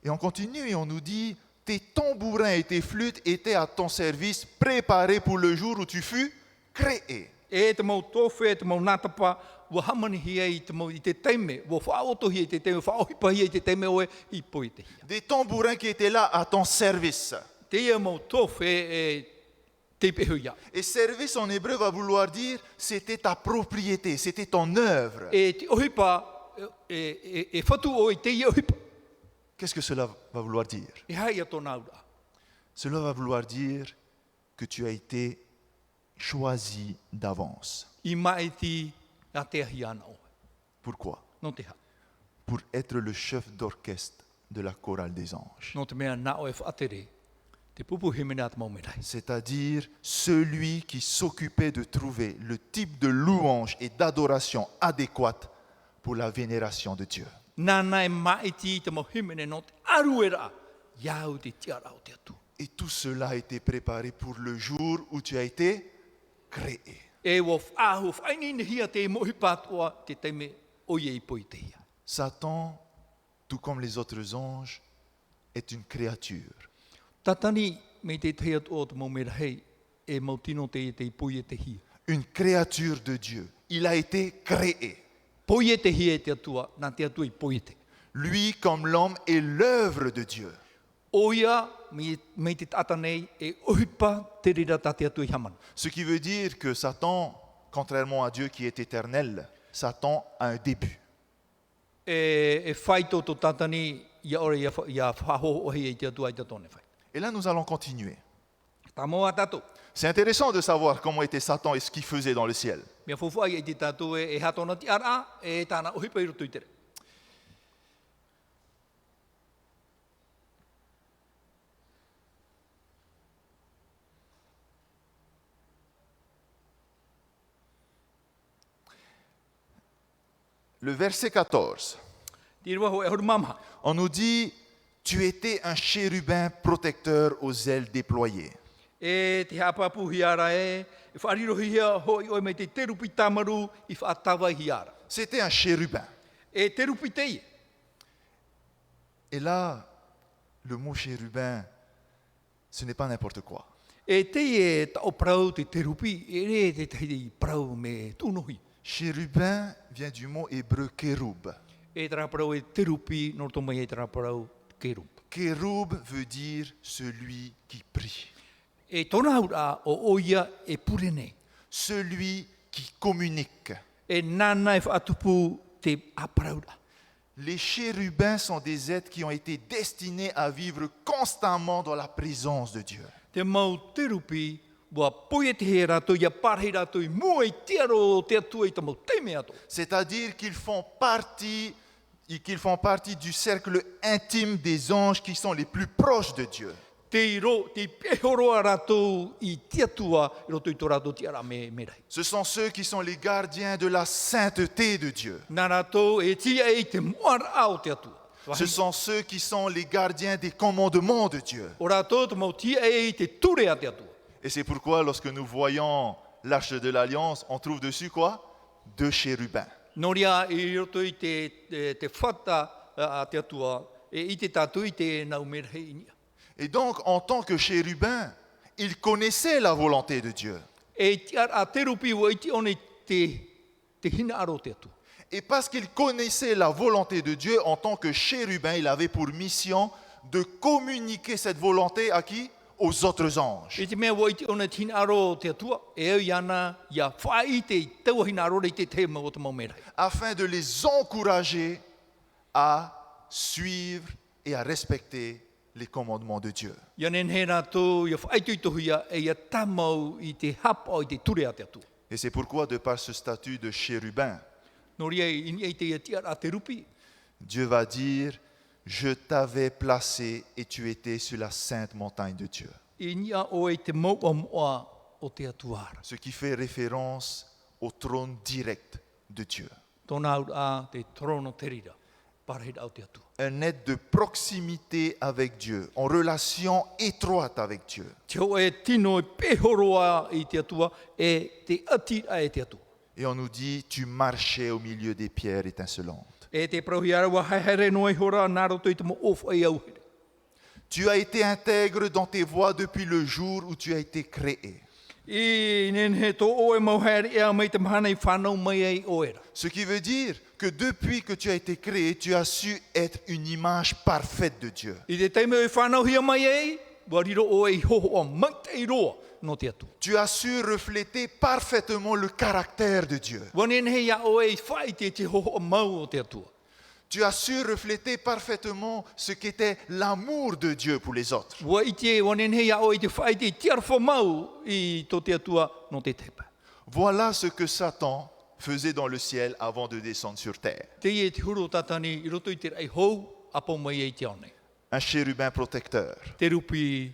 Et on continue et on nous dit, tes tambourins et tes flûtes étaient à ton service, préparés pour le jour où tu fus créé. E te mau tōwhi, te mau nātapa, wa hamani hia I te mau I te teime, wa whaoto hia I te teime, whaohipa hia I te teime oe, I po I te hia. Des tambourins qui étaient là à ton service. Te ia mau tōwhi e te pehu ia. Et service en hébreu va vouloir dire, c'était ta propriété, c'était ton œuvre. E te ohipa, e whatu o I te ia ohipa. Qu'est-ce que cela va vouloir dire? E hai a tōna ura. Cela va vouloir dire que tu as été choisi d'avance. I maiti a te ahi ana oe. Pourquoi? No te ha. Pour être le chef d'orchestre de la chorale des anges. No te mea na oe whaatere, te pupu himene at maumerai. C'est-à-dire celui qui s'occupait de trouver le type de louange et d'adoration adéquate pour la vénération de Dieu. Nāna e maiti te mau himene no te aruera, iau te tiara o te atu. Et tout cela a été préparé pour le jour où tu as été créé. E wa whaahu whainini hia te mohi pātua te teime oie I poi te hia. Satan, tout comme les autres anges, est une créature. Tatani me te te atu o te maumerahei, e mautino te I te poi te hia. Une créature de Dieu. Il a été créé. Poi te hia te atua, nā te atua I poi te. Lui, comme l'homme, est l'œuvre de Dieu. Oia me te tatanei e ohipa te rira tā te atu I hamana. Ce qui veut dire que Satan, contrairement à Dieu qui est éternel, Satan a un début. E whaito to tatani, ia ore ia whaho ohi e te atua I te tone whai. Et là, nous allons continuer. Tā moa tātou. C'est intéressant de savoir comment était Satan et ce qu'il faisait dans le ciel. Mea whawhai e te tātou e hatona ti ara, e tāna ohipa I roto I tere. Le verset 14, Ti rua ho e horu mamha. on nous dit, tu étais un chérubin protecteur aux ailes déployées. E te hapapu hiara e whaariro hia hoi oi me te terupi tamaru I whaatawa hiara. C'était un chérubin. E terupi te ia. Et là, le mot chérubin, ce n'est pas n'importe quoi. E te e tau prau te terupi, e re te te prau me tunohi. Chérubin vient du mot hébreu kéroub. E tera prau e terupi, nor tomai e tera prau kerup. Kéroub veut dire celui qui prie, E tona ura o oia e purene. celui qui communique. E nana e whaatupu te aparaura. Les chérubins sont des êtres qui ont été destinés à vivre constamment dans la présence de Dieu. Te mau terupi, wa poe te he rato, ia parhe rato I mua I te aro te atua I te mau teime ato. C'est-à-dire qu'ils font partie du cercle intime des anges qui sont les plus proches de Dieu. Te iro, te pehoroa rato I te atua, I roto I tō rato te ara me rai. Ce sont ceux qui sont les gardiens de la sainteté de Dieu. Nā rato e tia e te moara o te atua. Ce sont ceux qui sont les gardiens des commandements de Dieu. O rato te mau tia e te ture a te atua. Et c'est pourquoi lorsque nous voyons l'arche de l'Alliance, on trouve dessus quoi? 2 chérubins. Noria I roto I te whata a te atua, e I te tātou I te nau merhei inia. Et donc, en tant que chérubin, ils connaissaient la volonté de Dieu. E te ara te rupi o I te one te hina aro te atua. Et parce qu'il connaissait la volonté de Dieu, en tant que chérubin, il avait pour mission de communiquer cette volonté à qui? Aux autres anges. E te mea o I te one te hina aro te atua, e au iana ia whai te taua hina aro I te te o te mau merhei. Afin de les encourager à suivre et à respecter les commandements de Dieu. Ia nen he rātou, ia whaitui tohuia, e ia tamau I te hapa o I te ture a te atua. Et c'est pourquoi, de par ce statut de chérubin, Nori ai ini ai te ia tia a te rupi. Dieu va dire, je t'avais placé et tu étais sur la sainte montagne de Dieu. Inia o e te mau a moa o te atuara. ce qui fait référence au trône direct de Dieu. Tōna ura te trono te rira, parahira o te atua. Un être de proximité avec Dieu, en relation étroite avec Dieu. Te o e tino e pehoroa i te atua, e te atira e te atua. Et on nous dit, tu marchais au milieu des pierres étincelantes. E te prohiara wa haere noi hora, naro toi te mo of ai au here. Tu as été intègre dans tes voies depuis le jour où tu as été créé. I nen he tō o e mauhere ea mai te mahana i whanau mai ei o era. Ce qui veut dire que depuis que tu as été créé, tu as su être une image parfaite de Dieu. I te teime e whanau hia mai ei, wa riro o e hoho o mai te i roa no te atu. Tu as su refléter parfaitement le caractère de Dieu. Wa nen he ia o e whai te hoho o mau o te atua. Tu as su refléter parfaitement ce qu'était l'amour de Dieu pour les autres. Wa i te wa nen he ia o e te whai te tiarwha mau i tō te atua no te tepa. Voilà ce que Satan faisait dans le ciel avant de descendre sur terre. Te i e te huro tatani i roto i te rei hou, apo mai ei te aone. Un chérubin protecteur, Te rupi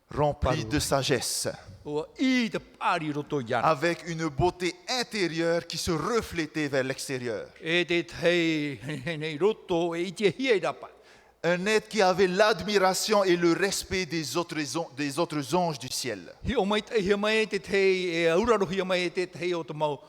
rempli de sagesse, o i te pāri roto i ana. avec une beauté intérieure qui se reflétait vers l'extérieur. E te tei nei roto e i te hia i rapa. Un être qui avait l'admiration et le respect des autres anges du ciel. Hi o mai te hia mai te tei e auraro hia mai te tei o te mau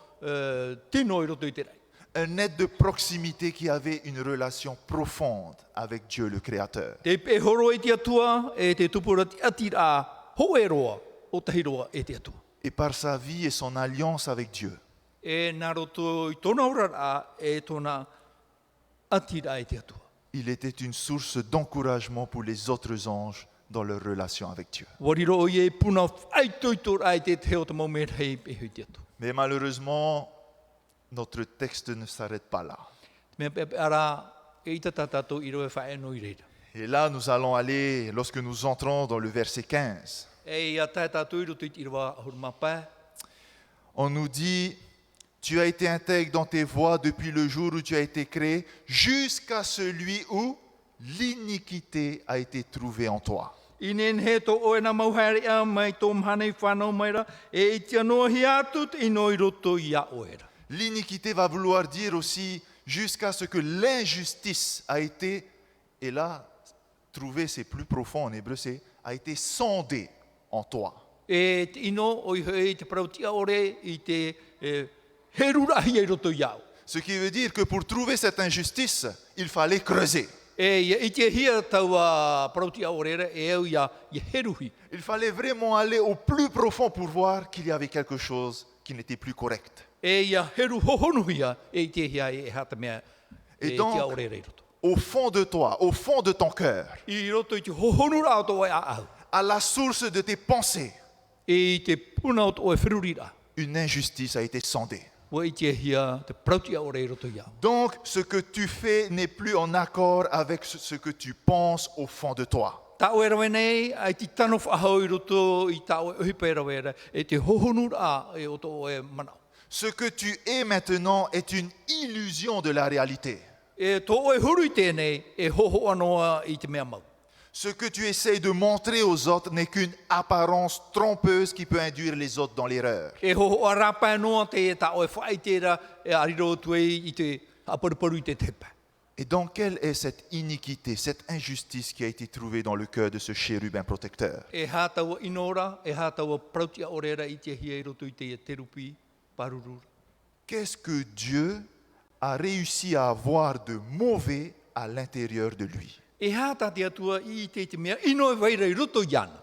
tino i roto i te rei. Un être de proximité qui avait une relation profonde avec Dieu le Créateur. Te pehoro i te atua e te tupura te atira ho e roa o te hiroa e te atua. Et par sa vie et son alliance avec Dieu, E nā roto i tōna urara e tōna atira e te atua. il était une source d'encouragement pour les autres anges dans leur relation avec Dieu. Wariro o i e puna whai toitor ai te te o te mau me rei pehu te atua. Mais malheureusement, notre texte ne s'arrête pas là. Me pepe ara e ita tatato i roe whae no i reira. Et là, nous allons aller, lorsque nous entrons dans le verset 15, E ia tatato i roto i te irawa ahur mapa. on nous dit, tu as été intègre dans tes voies depuis le jour où tu as été créé, jusqu'à celui où l'iniquité a été trouvée en toi. I nen he tō oe na mauhere a mai tō mhana i whanau mai ra, e i tia noa hi atu te ino i roto i a oera. L'iniquité va vouloir dire aussi jusqu'à ce que l'injustice a été, et là, trouver c'est plus profond en hébreu, c'est a été sondée en toi. E te ino o i hei te parautia ore i te herurahi e roto i au. Ce qui veut dire que pour trouver cette injustice, il fallait creuser. E i te hia taua parautia ore e au ia i heruhi. Il fallait vraiment aller au plus profond pour voir qu'il y avait quelque chose qui n'était plus correct. E ia heru hohonuhia e i te hia e hata mea Et e donc, tia ore re roto. au fond de toi, au fond de ton cœur, I roto i te hohonura o tō e a au. à la source de tes pensées, E i te puna o tō e whirurira. une injustice a été sondée. Wa i te hia te parautia ore roto i au. Donc, ce que tu fais n'est plus en accord avec ce que tu penses au fond de toi. Tāo e rawe nei, ai ti tano whahau i roto i tāo e uhipa e rawe era, e te hohonura e o tō e manau. Ce que tu es maintenant est une illusion de la réalité. E tō e huru i tēnei, e hoho anoa i te mea mau. Ce que tu essayes de montrer aux autres n'est qu'une apparence trompeuse qui peut induire les autres dans l'erreur. E hoho a rapa anoa te e tāo e whai tēra, e ariro tuei i te aparuparu i te tepa. Et donc, quelle est cette iniquité, cette injustice qui a été trouvée dans le cœur de ce chérubin protecteur? E hātaua inora, e hātaua parautia orera i te hia i roto i te terupi parurura. Qu'est-ce que Dieu a réussi à avoir de mauvais à l'intérieur de lui? E hāta te atua i te mea, ino e waira i roto i ana.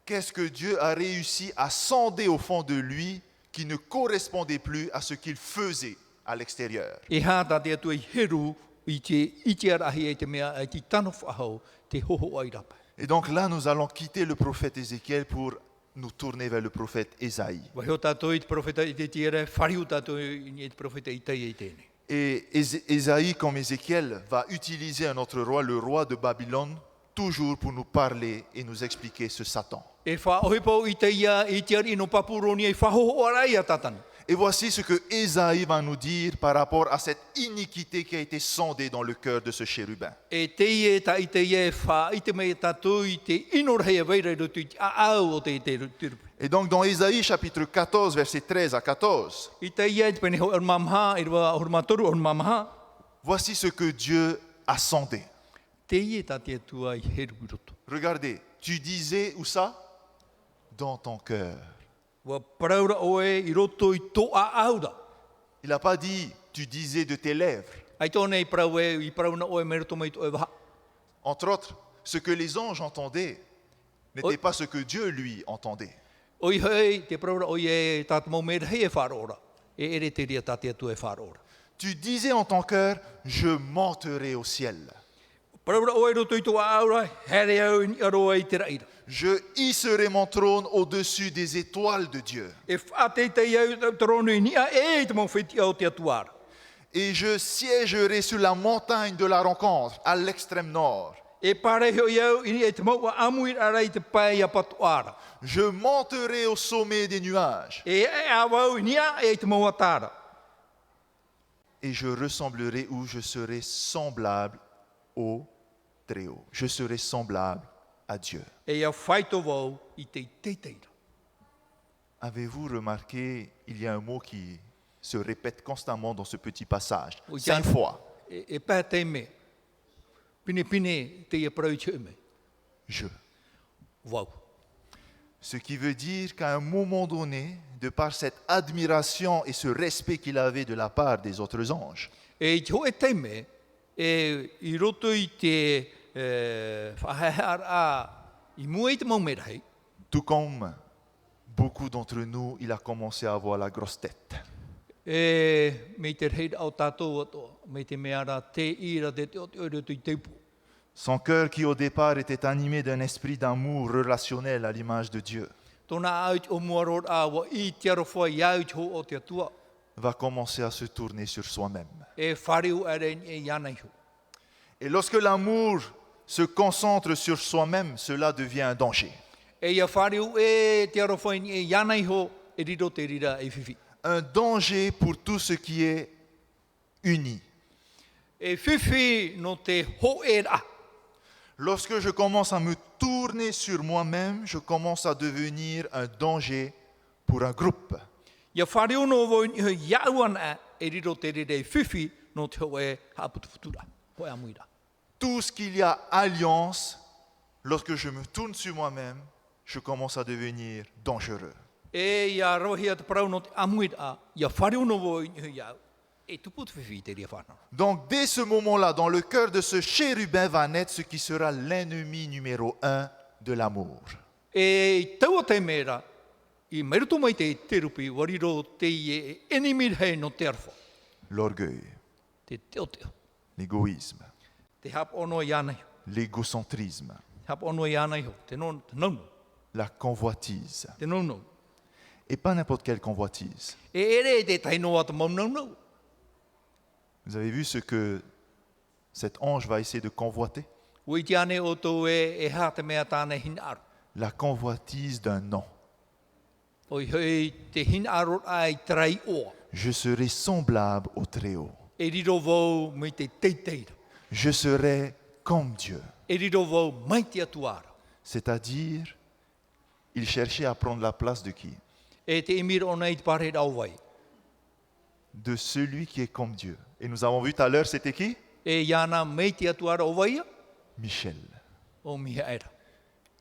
Qu'est-ce que Dieu a réussi à sonder au fond de lui qui ne correspondait plus à ce qu'il faisait à l'extérieur? E hāta te atua i heru i te arahi e te mea, e te tano whahau, te hoho ai rapa. Et donc là, nous allons quitter le prophète Ézéchiel pour nous tourner vers le prophète Ésaïe. Wahio tātou i te profeta i te tiere, whariu tātou i te profeta i tei e tēne. Et Ésaïe, comme Ézéchiel, va utiliser un autre roi, le roi de Babylone, toujours pour nous parler et nous expliquer ce Satan. E whaohipo i te ia, i te ari no papuroni e whahoho arai a tatana. Et voici ce que Ésaïe va nous dire par rapport à cette iniquité qui a été sondée dans le cœur de ce chérubin. E te ie ta i te ie wha i te mea tātou i te inorhea veira i roto i te aau o te rupi. Et donc dans Ésaïe chapitre 14, versets 13 à 14, I te ia te pene ho ar mamaha, I rwa ar matoru ar mamaha, voici ce que Dieu a sondé. te ia ta te atua I he rupi roto. Regardez, tu disais où ça? Dans ton cœur. Wa paraura oe I roto I to a aura. Il n'a pas dit, tu disais de tes lèvres. Ai tōne I parau e, I parauna oe me roto mai to e waha. Entre autres, ce que les anges entendaient n'était Oui. pas ce que Dieu, lui, entendait. Oi hei, te paraura oi e tāta mau mera hei e whāroora. E ere te ria tāte atua e whāroora. Tu disais en ton cœur, je monterai au ciel. Paraura oe roto I to a aura, here au I aroa I te raira. Je hisserai mon trône au-dessus des étoiles de Dieu. E whaate te iau trono I nia e te mau whiti au te atuara. Et je siégerai sur la montagne de la rencontre, à l'extrême nord. E pare heo iau I e te mau wa amui arai te pai a patuara. Je monterai au sommet des nuages E awau I nia e te mau atara. et je ressemblerai ou je serai semblable au Très-Haut. Je serai semblable à Dieu. E ia whaito wau I te teiteira. Avez-vous remarqué, il y a un mot qui se répète constamment dans ce petit passage. Oui, 5 Jan. fois. E pā te me. Pine pine te ia parau te me. Je. Wau. Ce qui veut dire qu'à un moment donné, de par cette admiration et ce respect qu'il avait de la part des autres anges, E te ho e te me, I roto I te whahehara I mua I te mau mera hei. tout comme beaucoup d'entre nous, il a commencé à avoir la grosse tête. E me te rei au tātou atoa, me te meara te ira te te o te oiro I teipu. Son cœur qui au départ était animé d'un esprit d'amour relationnel à l'image de Dieu, Tōna au o muaror a wa I te arowha iau te ho o te atua. va commencer à se tourner sur soi-même. E whariu are e ianai ho. Et lorsque l'amour se concentre sur soi-même, cela devient un danger. E ia whariu e te arowha e ianai ho, e riro te rira e whiwhi. Un danger pour tout ce qui est uni. E whiwhi no te ho e ra. Lorsque je commence à me tourner sur moi-même, je commence à devenir un danger pour un groupe. Ia whariu no vo I iau ana e riro te rira e whiwhi no te ho e haputu futura. Ho e amuira. Tout ce qu'il y a alliance, lorsque je me tourne sur moi-même, je commence à devenir dangereux. E ia rohia te parau no te amuira, ia whariu no vo I iau. E tupu te whiwhi te ria whanau. Donc dès ce moment-là, dans le cœur de ce chérubin va naître ce qui sera l'ennemi numéro 1 de l'amour. E taua te mera, I meruto mai te te rupi, wariro te I e enimi hei no te arwha. L'orgueil, Te teo teo. l'égoïsme, Te hap ono I anai. l'égocentrisme, Hap ono I anai ho. Te naunu. la convoitise. Te naunu. Et pas n'importe quelle convoitise. E ere te taino ata mau naunu. Vous avez vu ce que cet ange va essayer de convoiter? Ui te ane o tō e ha te mea tāne hin aru. La convoitise d'un nom. Oi hei te hin aru ai trai oa. Je serai semblable au Très-Haut. E riro vau me te teiteira. Je serai comme Dieu. E riro vau mai te atuara. C'est-à-dire, il cherchait à prendre la place de qui? E te imir o nei te pare rau vai. De celui qui est comme Dieu. Et nous avons vu tout à l'heure, c'était qui? E iana mei te atuara o vaia, Michel. o miha era.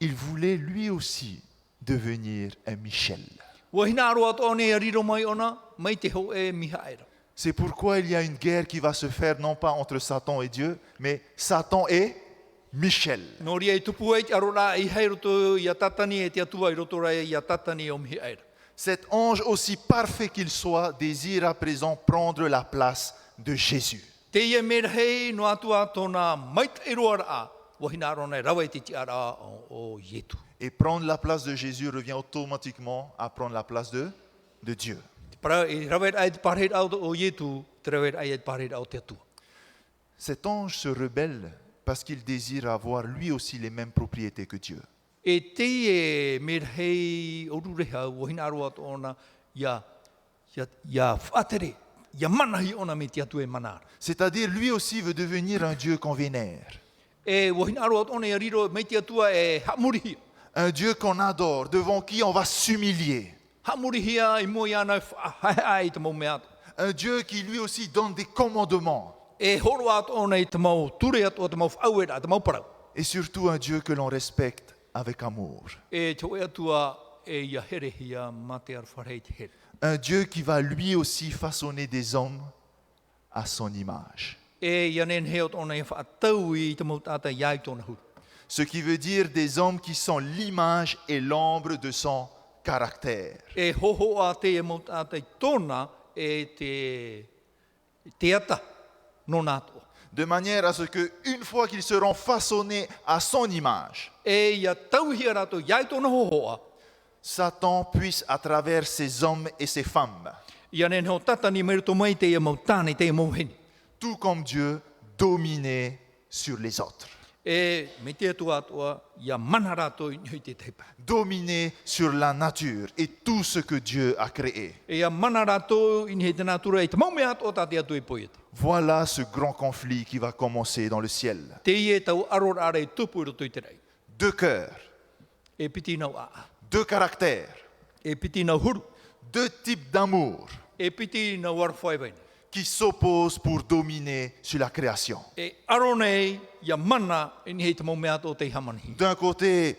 Il voulait lui aussi devenir un Michel. Ua hina aru ato ne a riro mai ona, mei te ho e miha era. C'est pourquoi il y a une guerre qui va se faire non pas entre Satan et Dieu, mais Satan et Michel. No ria I tupu e te aru rā I hei roto I a tatani e te atua I roto rā I a tatani o miha era. Cet ange, aussi parfait qu'il soit, désire à présent prendre la place de Jésus. Te ia mera hei no atua tōna mai te roa rā, ua hina aru nei rawa I te ti ara o Ietu. Et prendre la place de Jésus revient automatiquement à prendre la place de Dieu. Te para I rawa ai te parheit au o Ietu, te rawa ai te parheit au te atua. Cet ange se rebelle parce qu'il désire avoir lui aussi les mêmes propriétés que Dieu. E te e mera hei o rureha, ua hina aru ato ona, ia whaatere, ia manahi ona me te atu e manara. C'est-à-dire, lui aussi veut devenir un Dieu qu'on vénère. E ua hina aru ato ona ia riro me te atua e hamurihi. Un Dieu qu'on adore, devant qui on va s'humilier. Hamurihia I moi ana hai te mau mea. Un Dieu qui lui aussi donne des commandements. E horo atu ona I te mau ture atu o te mau whauera, te mau parau. Et surtout un Dieu que l'on respecte avec amour. E te oe atua e ia herehia mate ar wharei te here. Un Dieu qui va lui aussi façonner des hommes à son image. E ia nen heot ona I whaatau I te mau tata iai tōna huru. Ce qui veut dire des hommes qui sont l'image et l'ombre de son caractère. E hoho a te e mau tata I tōna e te ata no nātua. De manière à ce que, une fois qu'ils seront façonnés à son image, E ia tauhia rato iai tōna hohoa, Satan puisse, à travers ces hommes et ces femmes, ia nen heo tatani meruto mai te ia mau tāne te ia mau heni. tout comme Dieu, dominer sur les autres. E me te atua atua, ia mana rato I hui te teipa. Dominer sur la nature et tout ce que Dieu a créé. E ia mana rato I he te natura I te mau mea ato tate atu I poieta. Voilà ce grand conflit qui va commencer dans le ciel. Te ie tau aror are I tupu I roto I te rei. Deux cœurs, E piti nau a. deux caractères, E piti nau huru. deux types d'amour E piti nau warwhai waini. qui s'opposent pour dominer sur la création. E aro nei, ia mana I he te mau mea ato te hamanihi. D'un côté,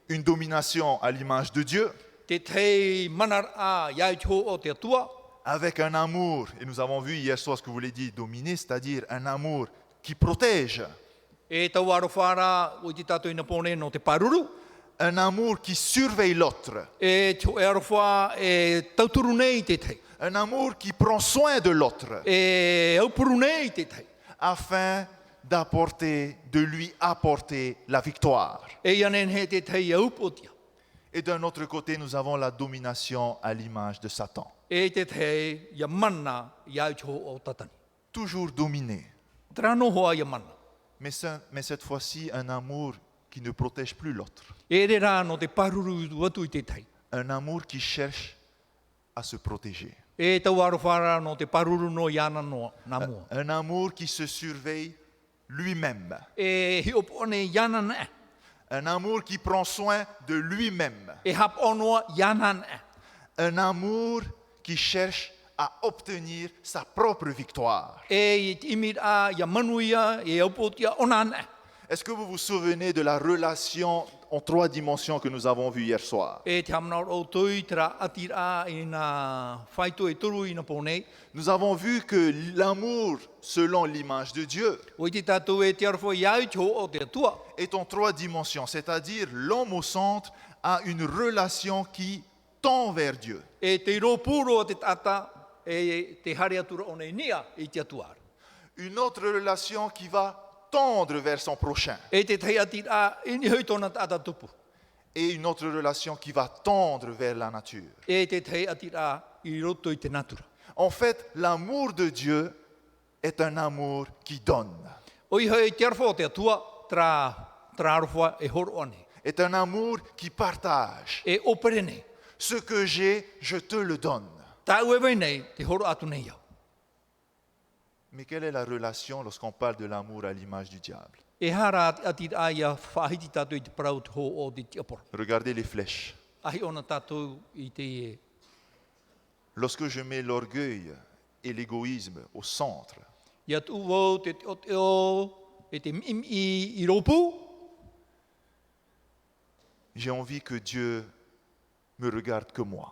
une domination à l'image de Dieu, Te tei manar a iai te ho o te atua. avec un amour, et nous avons vu hier soir ce que vous voulez dire dominer, c'est-à-dire un amour qui protège, E tau aro whara o te tato ina pone no te paruru. un amour qui surveille l'autre, E te aro wha e tauturu nei te tei. un amour qui prend soin de l'autre, E aupuru nei te tei. afin de lui apporter la victoire. E ia nen he te tei aupotia. Et d'un autre côté, nous avons la domination à l'image de Satan. E te tei ia mana iai te ho o tatani. Toujours dominé, Trano hoa ia mana. mais cette fois-ci, un amour qui ne protège plus l'autre. E re rā no te paruru atu I te tei. Un amour qui cherche à se protéger. E tau aro whara no te paruru no iana no nā mua. Un amour qui se surveille lui-même. E hi opone iana ne. Un amour qui prend soin de lui-même. E hap onoa iana ne. Un amour qui cherche à obtenir sa propre victoire. E imir a ia manuia e aupotia ona ne. Est-ce que vous vous souvenez de la relation en 3 dimensions que nous avons vue hier soir? E te hamnau o tui tera atira I nā whaito e turu I nā pōnei. Nous avons vu que l'amour, selon l'image de Dieu, O I te tātou e te arwha iau te ho o te atua. est en 3 dimensions, c'est-à-dire l'homme au centre a une relation qui tend vers Dieu. E te ropuro o te tata e te hare atura o nei nia I te atuara. Une autre relation qui va tendre vers son prochain. E te tei atira ini hui tōna tata tupu. Et une autre relation qui va tendre vers la nature. E te tei atira I roto I te natura. En fait, l'amour de Dieu est un amour qui donne. O I hoi te arwha o te atua tra arwha e horo ane. Est un amour qui partage. E opere nei. Ce que j'ai, je te le donne. Tau e wei nei te horo atu nei au. Mais quelle est la relation lorsqu'on parle de l'amour à l'image du diable? E hara atira ia whahiti tātou I te parau te ho o te tiapora. Regardez les flèches. Ahi ona tātou I te e. Lorsque je mets l'orgueil et l'égoïsme au centre, Ia tu wau te o te o, e te mim I ropu, j'ai envie que Dieu me regarde que moi.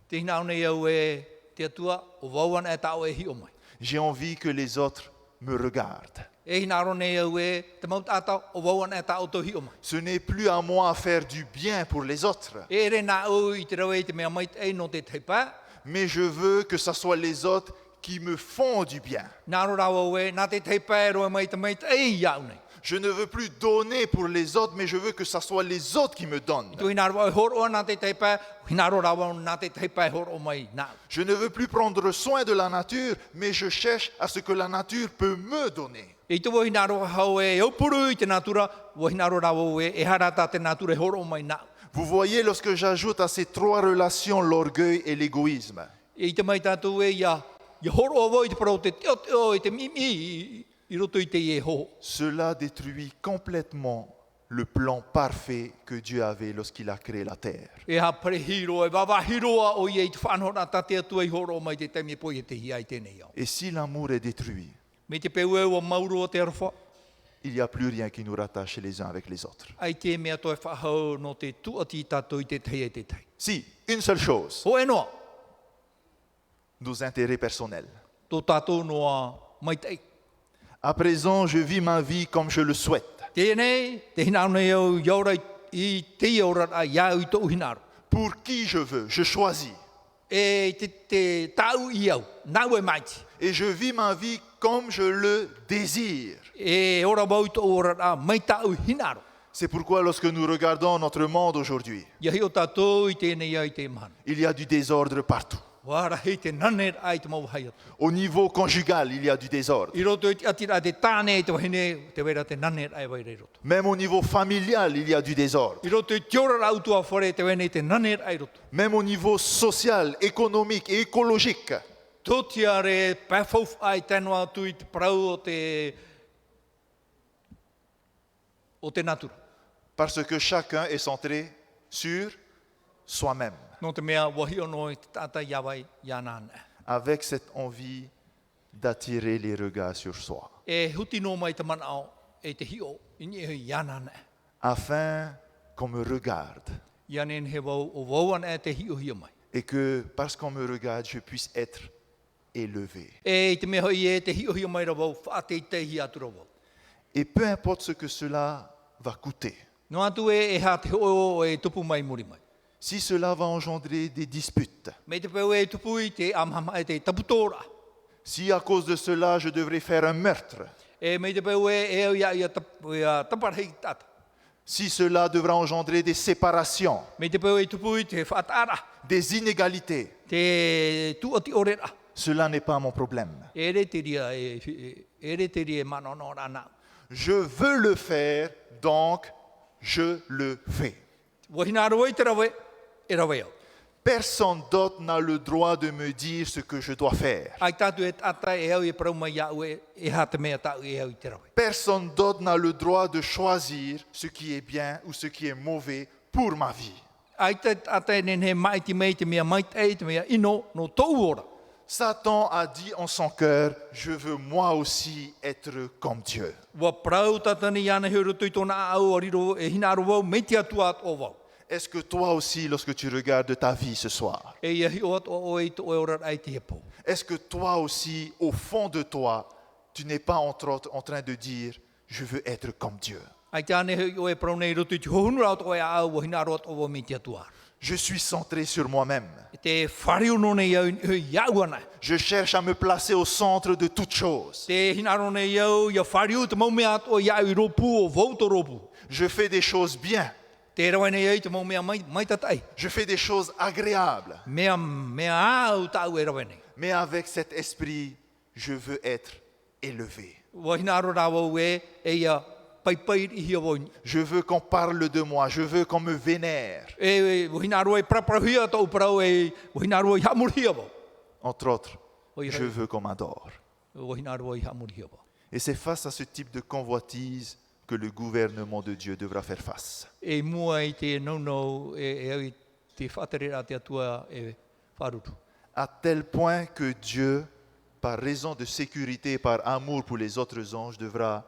te hina nei au e te atua, o wauan e tau e hi o mai. J'ai envie que les autres me regardent. E hina aro nei au e te mau tata, o wauan e tau tau hi o mai. Ce n'est plus à moi à faire du bien pour les autres, E re nā au I te rau e te mea mai e no te teipa, mais je veux que ce soit les autres qui me font du bien. nā ro rau au e, nā te teipa e roe mai te e iau nei. Je ne veux plus donner pour les autres, mais je veux que ce soit les autres qui me donnent. Tu hina ro horo nā te teipa, hina ro rau nā te teipa e horo mai nā. Je ne veux plus prendre soin de la nature, mais je cherche à ce que la nature peut me donner. I te wo hina ro hau e aupuru I te natura, wo hina ro rau e e harata te natura e horo mai nā. Vous voyez, lorsque j'ajoute à ces 3 relations l'orgueil et l'égoïsme, I te mai tātou e ia horo o I te parau te teo I te mimi I roto I te e ho. cela détruit complètement le plan parfait que Dieu avait lorsqu'il a créé la terre. E ha pare hiro e wawa hiroa o i e te whanhora tate atua i horo mai te taimi po i te hi ai tēnei au. Et si l'amour est détruit, Me te peu e o mauro o te arwha, il n'y a plus rien qui nous rattache les uns avec les autres. ai te mea toi whahau no te tuati tātou i te tei e te tei. Si, une seule chose, Ho e noa, nos intérêts personnels. tō tātou noa mai tei. À présent, je vis ma vie comme je le souhaite, Tēnei, te hinau nei au iaura i te iaura a iau i tō hinaro. pour qui je veux, je choisis. E te tau i au, nau e maiti. Et je vis ma vie comme je le désire. E ora mau i tō ora a mai tau hinaro. C'est pourquoi lorsque nous regardons notre monde aujourd'hui, Ia hi o tātou i tēnei au i te mahana. il y a du désordre partout. Wara hei te naner ai te mau hai atu. Au niveau conjugal, il y a du désordre. I roto i te atira te tāne i te wahine, te wera te naner ai wairei roto. Même au niveau familial, il y a du désordre. I roto i te ora rautua whare te wene te naner ai roto. Même au niveau social, économique et écologique. Tōtia re pāwhauf ai tēnua atu i te parau o te natura. Parce que chacun est centré sur soi-même, No te mea wahi ono i te tata iawai ia nāne. avec cette envie d'attirer les regards sur soi, E huti no mai te manao e te hio i ni hui ia nāne. afin qu'on me regarde Ia nen he wau o wauan e te hio hia mai. et que, parce qu'on me regarde, je puisse être élevé. E i te mea hoi e te hio hia mai ra wau, whaate te hi atu ra wau. Et peu importe ce que cela va coûter, No atu e ha te o e tupu mai muri mai. si cela va engendrer des disputes, Me te peu e tupu i te amhama e te taputora. si à cause de cela je devrais faire un meurtre, E me te peu e au ia taparhei tata. si cela devra engendrer des séparations, Me te peu e tupu i te whaatara. des inégalités, Te tuati orera. cela n'est pas mon problème. E re te ria e manono rana. Je veux le faire, donc je le fais. Wahina aroa i te rawe, e rawe au. Personne d'autre n'a le droit de me dire ce que je dois faire. Ai tātu e tata e au e parau mai iau e ha te mea tau e au i te rawe. Personne d'autre n'a le droit de choisir ce qui est bien ou ce qui est mauvais pour ma vie. Ai te tata e nen he mai te mea te mea ino no tau ora. Satan a dit en son cœur, je veux moi aussi être comme Dieu. Wa parau tatani iana he roto i tōna au ariro e hina aro wau, mei te atua at o wau. Est-ce que toi aussi, lorsque tu regardes ta vie ce soir, E ia hi o at o e to e ora ai te hepo. est-ce que toi aussi, au fond de toi, tu n'es pas entre autres en train de dire, je veux être comme Dieu. Ai te ane o e parau nei roto i te hohunu rao to e au wa hina aro at o wau mei te atua. Je suis centré sur moi-même. E te whariu no nei au iau ana. Je cherche à me placer au centre de toute chose. Te hina aro nei au ia whariu te mau mea at o iau i ropu o vau to ropu. Je fais des choses bien. Te rawa nei au te mau mea mai tatai. Je fais des choses agréables. Mea au tau e rawa nei. Mais avec cet esprit, je veux être élevé. Wa hina aro rao e ia pai i hia woini. Je veux qu'on parle de moi. Je veux qu'on me vénère. E wahina aro e praparahia tau parau e wahina aro i hamurhia wau. Entre autres, Oui, je oui. veux qu'on m'adore. Wahina aro i hamurhia wau. Et c'est face à ce type de convoitise que le gouvernement de Dieu devra faire face. E mua i te no e au i te whaterera te atua e wharutu. À tel point que Dieu, par raison de sécurité et par amour pour les autres anges, devra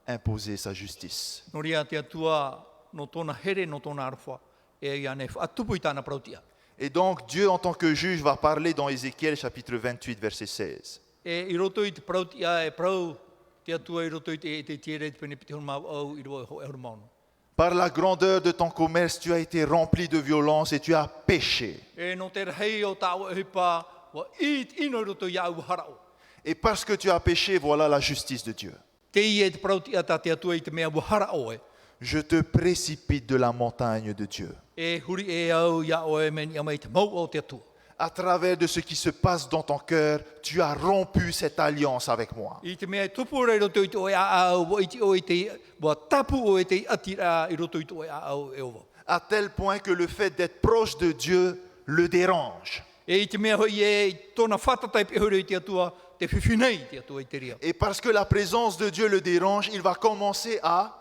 imposer sa justice. No ria te atua no tōna here no tōna arwha e ia ne whaatupu i tāna prautia. Et donc Dieu, en tant que juge, va parler dans Ézéchiel chapitre 28, verset 16. E i roto i te prautia e prau te atua i roto i te tiere te pene piti hon mau au i roa ho e hormono. Par la grandeur de ton commerce, tu as été rempli de violence et tu as péché. E no te rei o tāua e hipa wa i ino i roto i au harao. Et parce que tu as péché, voilà la justice de Dieu. Te i e te prautia tā te atua i te mea wa harao e. Je te précipite de la montagne de Dieu. E huri e au ia o e meni amai te mau o te atua. À travers de ce qui se passe dans ton cœur, tu as rompu cette alliance avec moi. I te mea tupu rei roto i te oe a au wa iti o i te wa tapu o e te atira i roto i te oe a au e owa. À tel point que le fait d'être proche de Dieu le dérange. E i te mea hoi e tōna whatatai pe huri i te atua te whiwhinei te atua i te ria. Et parce que la présence de Dieu le dérange, il va commencer à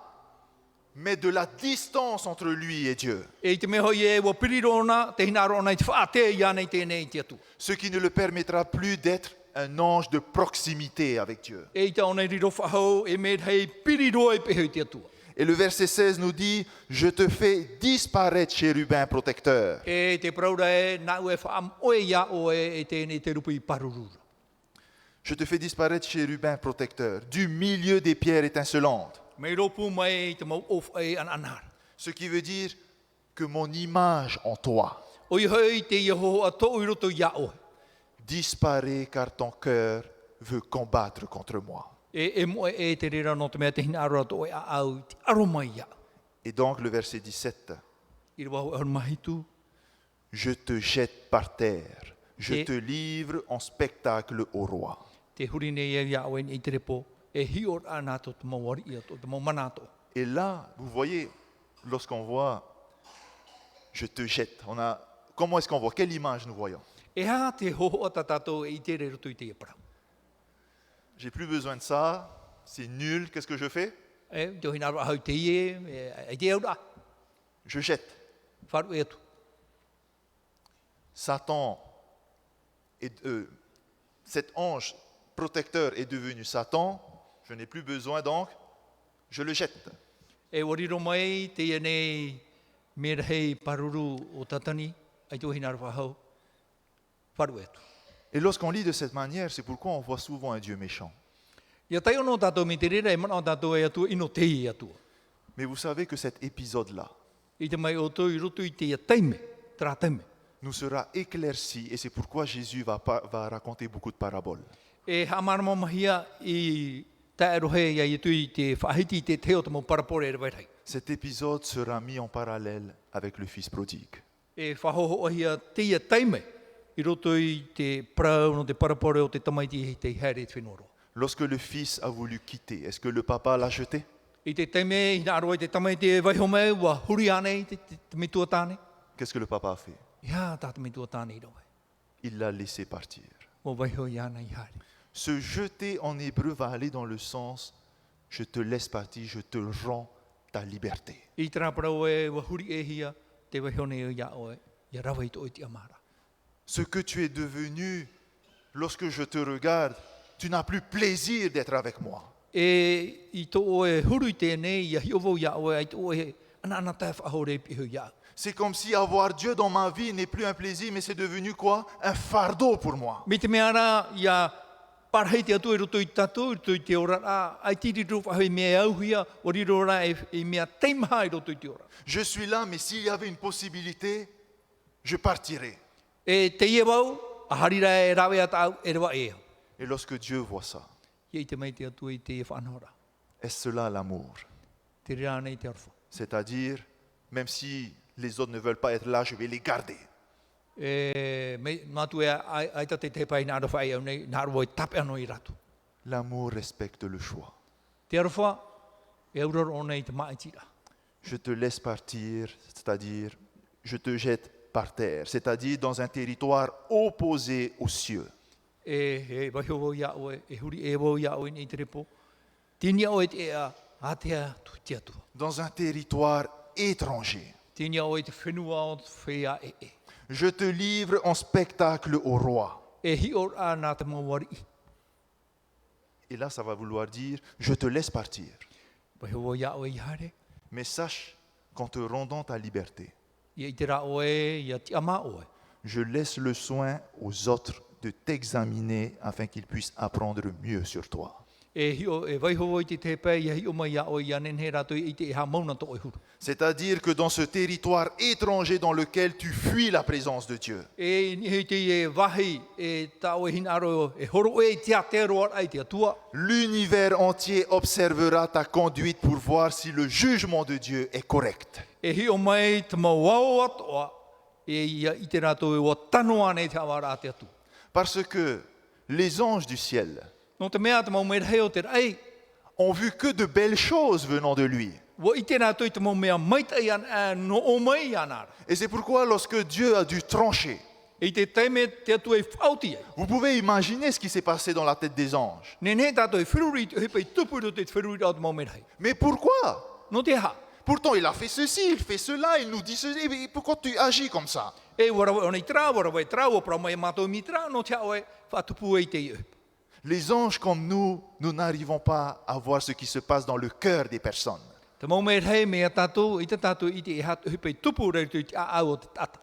met de la distance entre lui et Dieu. E te mea hoi e wa pirirona, te hinaro ona i te whaate ia nei tēnei te atu. Ce qui ne le permettra plus d'être un ange de proximité avec Dieu. E i te ona i riro whahau e me hei piriro e pehe te atua. Et le verset 16 nous dit, je te fais disparaître, chérubin protecteur. E te praura e nau e whaam oe ia o e tēnei te rupu i parurura. Je te fais disparaître, chérubin protecteur, du milieu des pierres étincelantes. Mei ropu mai te mau of e an anar. Ce qui veut dire que mon image en toi O i hei te Yehoa a tō i roto ia oe. disparaît car ton cœur veut combattre contre moi. E moe e te rira no te mea te hina aroa tō e a au te aro mai ia. Et donc le verset 17, I rwa au mahitu. je te jette par terre, je Et- te livre en spectacle au roi. Te hurine ia ia oe ni i te repo. E hior anato te mawari ia to, te manato. Et là, vous voyez, lorsqu'on voit, je te jette, comment est-ce qu'on voit? Quelle image nous voyons? E ha te hoho a tatato e i te re roto i te epra. J'ai plus besoin de ça, c'est nul, qu'est-ce que je fais? E te hina aroa hau te ie, e te eura. Je jette. Wharu e atu. Satan, cet ange protecteur est devenu Satan, je n'ai plus besoin donc, je le jette. E wariro mai te ia nei mea hei paruru o tatani, ai tō hina aroa hau. Wharu e atu. Et lorsqu'on lit de cette manière, c'est pourquoi on voit souvent un Dieu méchant. Ia tai ono tātou mi te rera e mana o tātou e atua ino te i atua. Mais vous savez que cet épisode-là I te mai o tō i roto i te ia taime, tra taime. nous sera éclairci et c'est pourquoi Jésus va raconter beaucoup de paraboles. E hamarama mahia i ta erohe ia i tui te whahiti te teo te mo parapore e rewaitai. Cet épisode sera mis en parallèle avec le Fils prodigue. E whahoho ahia te ia taime i roto i te prau no te parapore o te tamaiti i te here te whenoro. Lorsque le Fils a voulu quitter, est-ce que le Papa l'a jeté? I te taime i nga aroa i te tamaiti e waiho mai wa huri anei te mitua tāne. Qu'est-ce que le Papa a fait? Ia tā te mitua tāne i rawai. Il l'a laissé partir. Mo waiho i ana i hari. Se jeter en hébreu va aller dans le sens je te laisse partir, je te rends ta liberté. I tera parau e wa huri e hia te waiho nei o ia oe. Ia rawa i to i te amara. Ce que tu es devenu, lorsque je te regarde, tu n'as plus plaisir d'être avec moi. E i tō oe huru i tēnei, ia hiovo ia oe, ai tō oe ana tai whahore pihu ia. C'est comme si avoir Dieu dans ma vie n'est plus un plaisir, mais c'est devenu quoi? Un fardeau pour moi. Me te mea rā, ia parhei te atu e roto i tatu, roto i te ora, ai tiri ro whahoi mea auhia, o riro rā e mea teimha i roto i te ora. Je suis là, mais s'il y avait une possibilité, je partirais. E te ia wau, a harira e rawe atau, e rewa e au. Et lorsque Dieu voit ça, Ia i te mei te atu i te whanora. est-ce cela l'amour? Te rea nei te arwha. C'est-à-dire, même si les autres ne veulent pas être là, je vais les garder. E mātu e ai ta te pai nā rwha e au nei, nā rwha i tape anō i ratu. L'amour respecte le choix. Te arwha, e aurora o nei te maitira. Je te laisse partir, c'est-à-dire, je te jette par terre, c'est-à-dire dans un territoire opposé aux cieux. E wahio ia oe, e huri e wau ia oe ni te repo. Tinia oe te ea, a te ea tu te atua. Dans un territoire étranger. Tinia oe te whenua o te whea e e. Je te livre en spectacle au roi. E hi or a nā te mawari. Et là, ça va vouloir dire, je te laisse partir. Wahio ia oe i hare. Mais sache qu'en te rendant ta liberté, Ia i te rā oe, ia ti ama oe. je laisse le soin aux autres de t'examiner afin qu'ils puissent apprendre mieux sur toi. E hi o, e waiho i te tepe, ia hi o mai ia oe, ia nenhe rato i te ha mauna to e huru. C'est-à-dire que dans ce territoire étranger dans lequel tu fuis la présence de Dieu, E ni te e wahi, e ta oe hinaro, e horo e te ateroa ai te atua. l'univers entier observera ta conduite pour voir si le jugement de Dieu est correct. E hi o mai te mawao atoa, e ia i te rato e o tano ane te awara te atu. Parce que les anges du ciel No te mea te mau mea heo te rei, ont vu que de belles choses venant de lui. wa i te rato i te mau mea maita i an no o mai anara. Et c'est pourquoi lorsque Dieu a dû trancher, E te teime te atu e whauti ai. vous pouvez imaginer ce qui s'est passé dans la tête des anges. Ne ne tato e whiruri te hepa i tupuru te whiruri au te mau mea hei. Mais pourquoi? No te ha. Pourtant, il a fait ceci, il fait cela, il nous dit ceci. Mais pourquoi tu agis comme ça? E warawa o nei tra, warawa e tra, o pra mai mātou mi tra, no te aoe, whatupu e te iu. Les anges comme nous n'arrivons pas à voir ce qui se passe dans le cœur des personnes. Te mau me rei mea tātou, i te tātou i te hupei tupu rei tu i te aau o te tata.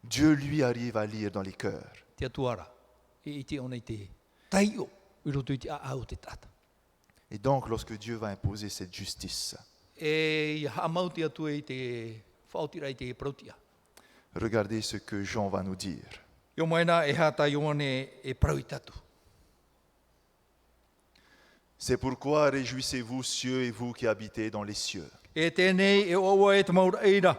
Dieu, lui, arrive à lire dans les cœurs. Te atuara, i te onei te taio, i roto i te aau o te tata. Et donc, lorsque Dieu va imposer cette justice, E i hamau te atu i te whaotira i te prautia. regardez ce que Jean va nous dire. Io maina e hata ione e prau i tatu. C'est pourquoi réjouissez-vous, cieux, et vous qui habitez dans les cieux. E tēnei e oa e te maura eira.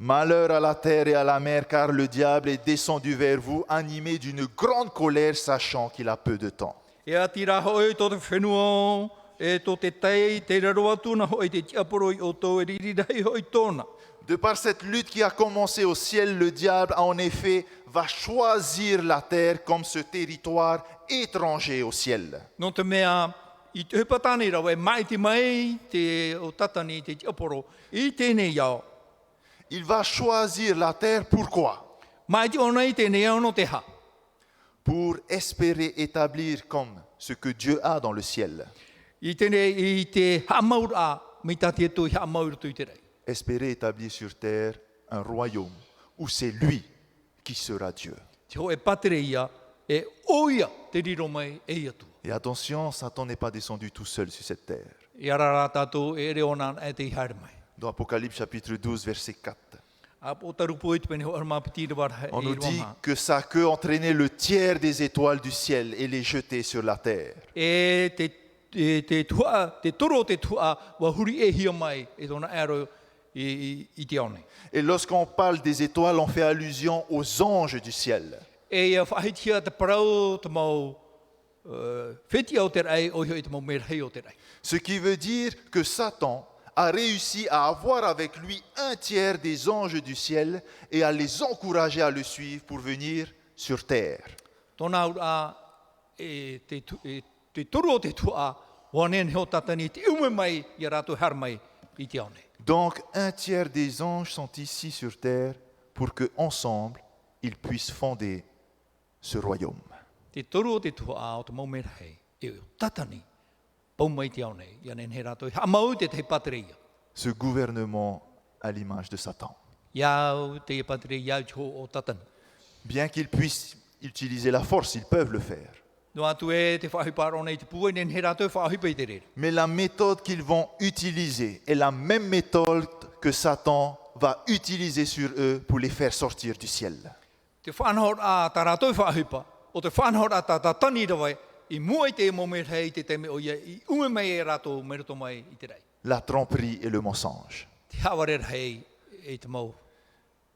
Malheur à la terre et à la mer, car le diable est descendu vers vous, animé d'une grande colère, sachant qu'il a peu de temps. E atira hoi tō te whenua, e tō te tei, te raroa tūna hoi te tiaporo i o tō e ririrei hoi tōna. De par cette lutte qui a commencé au ciel, le diable, en effet, va choisir la terre comme ce territoire étranger au ciel. No te mea, i te hupatani rau e mai te mai, te o tatani, te tiaporo, i tēnei au. Il va choisir la terre, pourquoi? Mai te onei tēnei au no te ha. Pour espérer établir comme ce que Dieu a dans le ciel. I tēnei i te hamaura, mi tati e tui hamaura tui te rei. Espérer établir sur terre un royaume où c'est lui qui sera Dieu. Te ho e patere ia, e oia te riro mai e ia tu. Et attention, Satan n'est pas descendu tout seul sur cette terre. I arara tātou e reonan e te i haere mai. Dans Apocalypse chapitre 12, verset 4, A o tarupu e te pene ho arma pitira war on e nous dit roma. que sa queue entraînait le tiers des étoiles du ciel et les jetait sur la terre. E te toro te tua wa huri e hia mai e tōna aero i te one. Et lorsqu'on parle des étoiles, on fait allusion aux anges du ciel. E ia whahitia te parau te mau whiti au te rei, o hoi te mau merhei o te rei. Ce qui veut dire que Satan a réussi à avoir avec lui un tiers des anges du ciel et à les encourager à le suivre pour venir sur terre. Tōna ura te toro o te tua, wanen heo tatani te ume mai i rātou har mai i te one. Donc un tiers des anges sont ici sur terre pour que ensemble ils puissent fonder ce royaume. Te toro o te tua o te mau merhei, e o tatani, pau mai te one, i anen he rātou, ha mau te pateria. Ce gouvernement à l'image de Satan. Iau te pateria, iau te ho o tatani. Bien qu'ils puissent utiliser la force, ils peuvent le faire. No atu e te whahiparo nei te pua, nen he rātou whahipa i te rere. Mais la méthode qu'ils vont utiliser est la même méthode que Satan va utiliser sur eux pour les faire sortir du ciel. Te whanhor a ta rātou whahipa, o te whanhor a ta tani rawai, i mua i te mo me rei te teme o ia, i ume mai e rātou meroto mai i te rei. La tromperie et le mensonge. Te haware rei e te mau.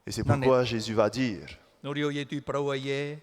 Et c'est pourquoi Jésus va dire, Nori o ie tui paraua i e,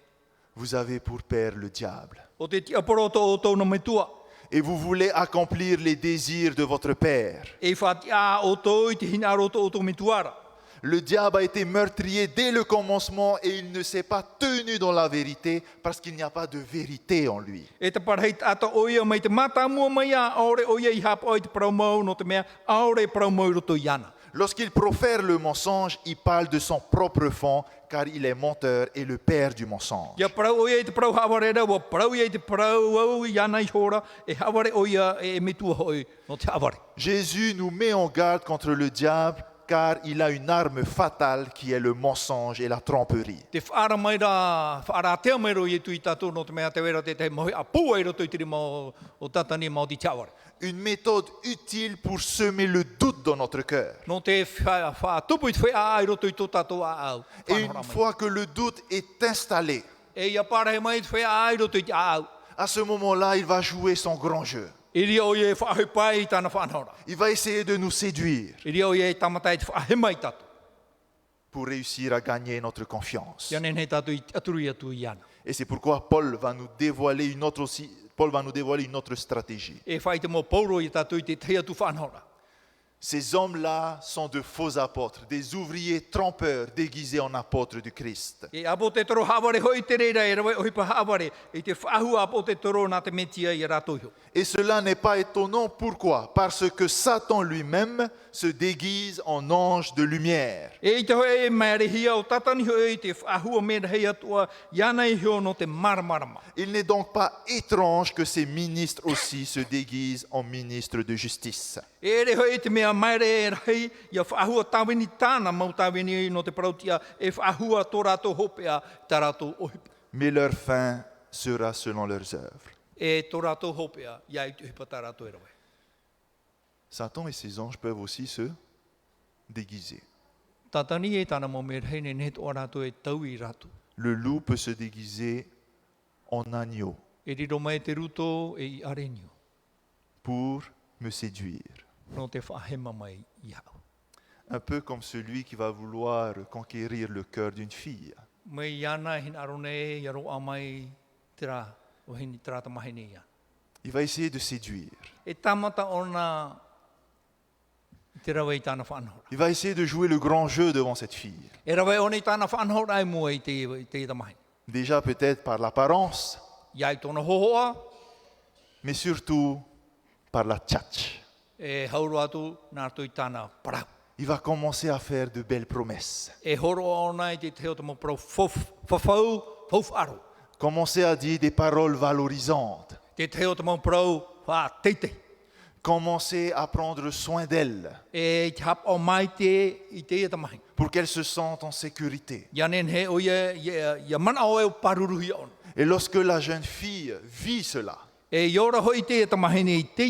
vous avez pour père le diable. o te tia poroto o tōna me tua. Et vous voulez accomplir les désirs de votre père. E whati a o tō i te hina roto o tō me tuara. Le diable a été meurtrier dès le commencement et il ne s'est pas tenu dans la vérité parce qu'il n'y a pas de vérité en lui. E te parahei tata o ia mai te mata mua mai a, aore o ia i hapa o i te paraumau no te mea, aore paraumau roto i ana. Lorsqu'il profère le mensonge, il parle de son propre fond car il est menteur et le père du mensonge. Ia parau o ia i te parau haware rau, o parau ia i te parau au i ana i hora, e haware o ia e metua hoi no te haware. Jésus nous met en garde contre le diable car il a une arme fatale qui est le mensonge et la tromperie. Te whaara mai ra, whaara tea mai ro i tui tātou no te mea te wera te te mohi a pua i roto i tiri mo o tatani mo di tiaware. Une méthode utile pour semer le doute dans notre cœur. No te whaatupu i te whea i roto i tō tātou a au. Et une fois que le doute est installé, E ia parahe mai te whea i roto i te a au. à ce moment-là, il va jouer son grand jeu. I ria o ie whahepai i tāna whanhora. Il va essayer de nous séduire I ria o ie tamatai te whahemai tātou. pour réussir à gagner notre confiance. Ia nen he tātou i aturu i atu i ana. Et c'est pourquoi Paul va nous dévoiler une autre stratégie. E whai te mo pauro i tātou i te te atu whanhora. Ces hommes-là sont de faux apôtres, des ouvriers trompeurs déguisés en apôtres du Christ. E apo te toro haware hoi te reira e rawe ohipa haware. E te whahu apo te toro nā te metia i rātou. Et cela n'est pas étonnant. Pourquoi? Parce que Satan lui-même se déguise en ange de lumière. E te hoe mai rehia o tatani hoe te whaahua me rehia tua, iana i hio no te maramarama. Il n'est donc pas étrange que ces ministres aussi se déguisent en ministres de justice. E re hoe te mea mai re rei, ia whaahua tawini tāna mau tawini no te parautia, e whaahua tō rātou hopea, tā rātou ohipa. Mais leur fin sera selon leurs œuvres. E tō rātou hopea, ia i tuhipa tā rātou e rawe. Satan et ses anges peuvent aussi se déguiser. Tātani e tāna mo me rei ne ne tō rātou e tau i rātou. Le loup peut se déguiser en agneau E riro mai te ruto e i arenio, pour me séduire. no te whaahema mai i hau. Un peu comme celui qui va vouloir conquérir le cœur d'une fille. Mai iana hin arone e iaro amai tira, o hini trata mahine ia. Il va essayer de séduire. E tamata ona tira wei tāna whanhora. Il va essayer de jouer le grand jeu devant cette fille. E rawe one tāna whanhora ai mua i te tamahine. Déjà peut-être par l'apparence, Iai tōna hohoa, mais surtout par la tchatch. e hauru atu nā tui tāna parau. Il va commencer à faire de belles promesses. E horo ona i te teo tamo parau fafau, fof aro. Commencer à dire des paroles valorisantes. Te teo tamo parau wha teite. Commencer à prendre soin d'elle E te hap o mai te i te tamahine. pour qu'elle se sente en sécurité. Ianen he o ia mana o e paruruhi on. Et lorsque la jeune fille vit cela, E iora hoi te tamahine i te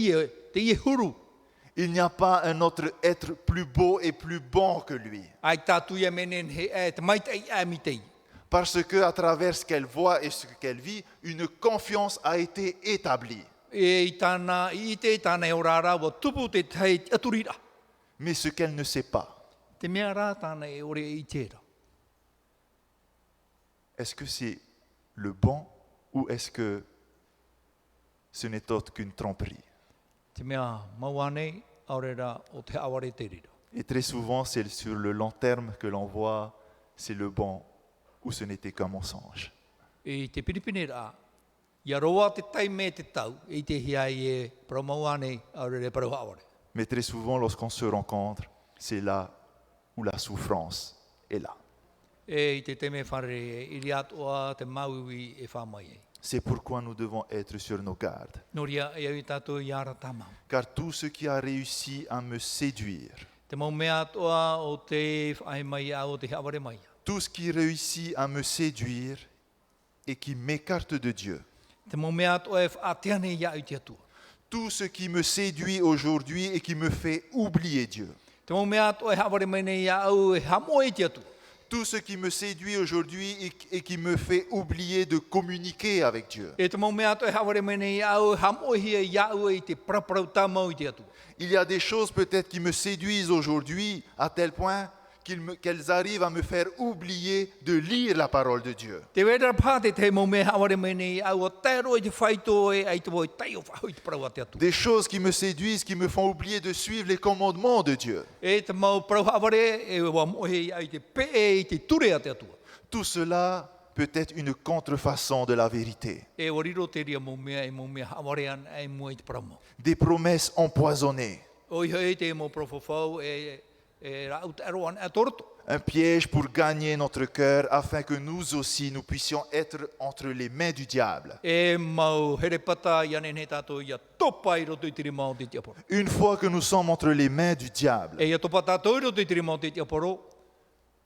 huru. il n'y a pas un autre être plus beau et plus bon que lui. Ai tātu ia menen he e te mai te i amitei. Parce que à travers ce qu'elle voit et ce qu'elle vit, une confiance a été établie. E i tāna e o rāra wa tupu te tei aturira. Mais ce qu'elle ne sait pas, Te mea rā tāna e ore i tērā. est-ce que c'est le bon ou est-ce que ce n'est autre qu'une tromperie? Te mea mauane aurera o te aware te rira. Et très souvent, c'est sur le long terme que l'on voit c'est le bon ou ce n'était qu'un mensonge. E te piripine rā, ia roa te tai me te tau, e te hiai e promauane aurere parau aware. Mais très souvent, lorsqu'on se rencontre, c'est là où la souffrance est là. E te te me whare e iri atua te mauiwi e whamai e. C'est pourquoi nous devons être sur nos gardes. Noria e au i tātou i ara tamau. Car tout ce qui a réussi à me séduire, Te mau mea atua o te whae mai a o te haware mai. tout ce qui réussit à me séduire et qui m'écarte de Dieu, Te mau mea atua e whaateane ia au te atua. tout ce qui me séduit aujourd'hui et qui me fait oublier Dieu, Te mau mea atua e haware mai nei ia au e hamo e te atua. tout ce qui me séduit aujourd'hui et qui me fait oublier de communiquer avec Dieu. E te mau mea atua e haware mai nei ia au e hamo hia ia au e te praparau tamau i te atua. Il y a des choses peut-être qui me séduisent aujourd'hui à tel point qu'elles arrivent à me faire oublier de lire la parole de Dieu. Te wera pāte te mau mea haware mai nei au o tairo i te whaito e ai te voi tai o whahoi te parau a te atua. Des choses qui me séduisent, qui me font oublier de suivre les commandements de Dieu. E te mau parau haware e wa mohe ia i te pe e i te ture a te atua. Tout cela peut être une contrefaçon de la vérité. E o riro te ria mau mea haware an e mua i te parau mau. Des promesses empoisonnées. O i hoi te mau profofau e rau te aro an e torto. Un piège pour gagner notre cœur afin que nous aussi nous puissions être entre les mains du diable. E mau here pata i ane ne tātou ia topa i roto i tiri mau te te aporo. Une fois que nous sommes entre les mains du diable, E ia topa tātou i roto i tiri mau te te aporo.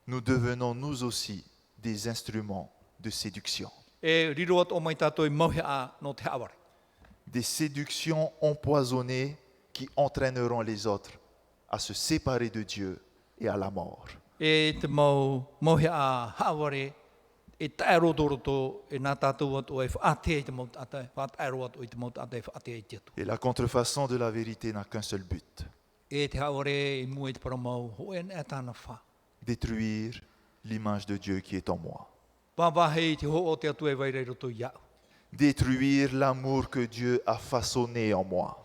nous devenons nous aussi des instruments de séduction. E riro at o mai tātou i mauhe a no te haware. Des séductions empoisonnées qui entraîneront les autres à se séparer de Dieu et à la mort. E te mau mauhe a haware e tae roto roto e nā tātou atu e whaate i te mau tātai, whaate atu i te mau tātai whaate i te atu. Et la contrefaçon de la vérité n'a qu'un seul but, E te haware i mua i te paramau, hoe e tāna wha. détruire l'image de Dieu qui est en moi. Wawahe i te ho o te atu e wairei roto i au. Détruire l'amour que Dieu a façonné en moi.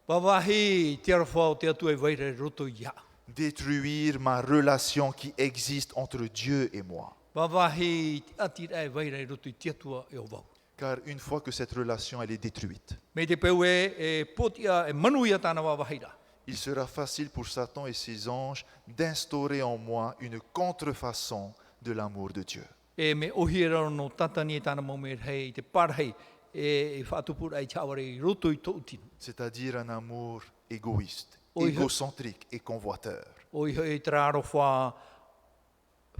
Wawahe te arawha o te atu e wairei roto i au. Détruire ma relation qui existe entre Dieu et moi. Wawahe te atira e wairei roto i te atua e o wau. Car une fois que cette relation elle est détruite, Me te peu e potia e manuia tāna wawaheira. il sera facile pour Satan et ses anges d'instaurer en moi une contrefaçon de l'amour de Dieu. E me ohira no tatani e tāna maume hei i te parhei e whaatupura i tāware i roto i tō utinu. C'est-à-dire un amour égoïste, Oui, égocentrique et convoiteur. O i hei trāro wha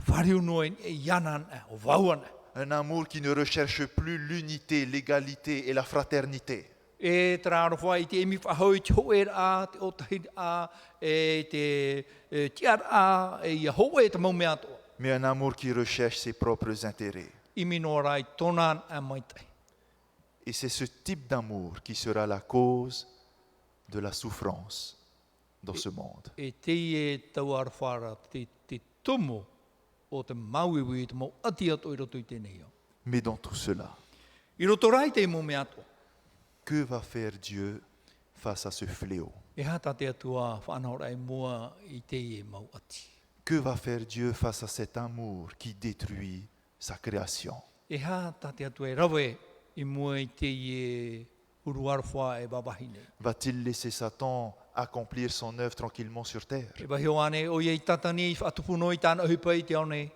whariu noe e yanan o vauana. Un amour qui ne recherche plus l'unité, l'égalité et la fraternité, E trāro wha i te emi whahau i te hoe a, te otahid a, e te tiar a, e ia hoe te maume atoa. mais un amour qui recherche ses propres intérêts. Imi no rai tonan a maitai. Et c'est ce type d'amour qui sera la cause de la souffrance dans ce monde. E te e tau arwhara te tumu o te mauiwi te mau ati ato i roto i tēnei au. Mais dans tout cela, I roto rai te maume atoa. que va faire Dieu face à ce fléau? E hata te atua whanau rai mua i te e mau ati. Que va faire Dieu face à cet amour qui détruit sa création? E hata te atua e rawe i mua i te e uruarwha e babahine. Va-t-il laisser Satan accomplir son œuvre tranquillement sur terre? E wahi o ane o iei tatani i whatupuno i tāna hupa i te aone.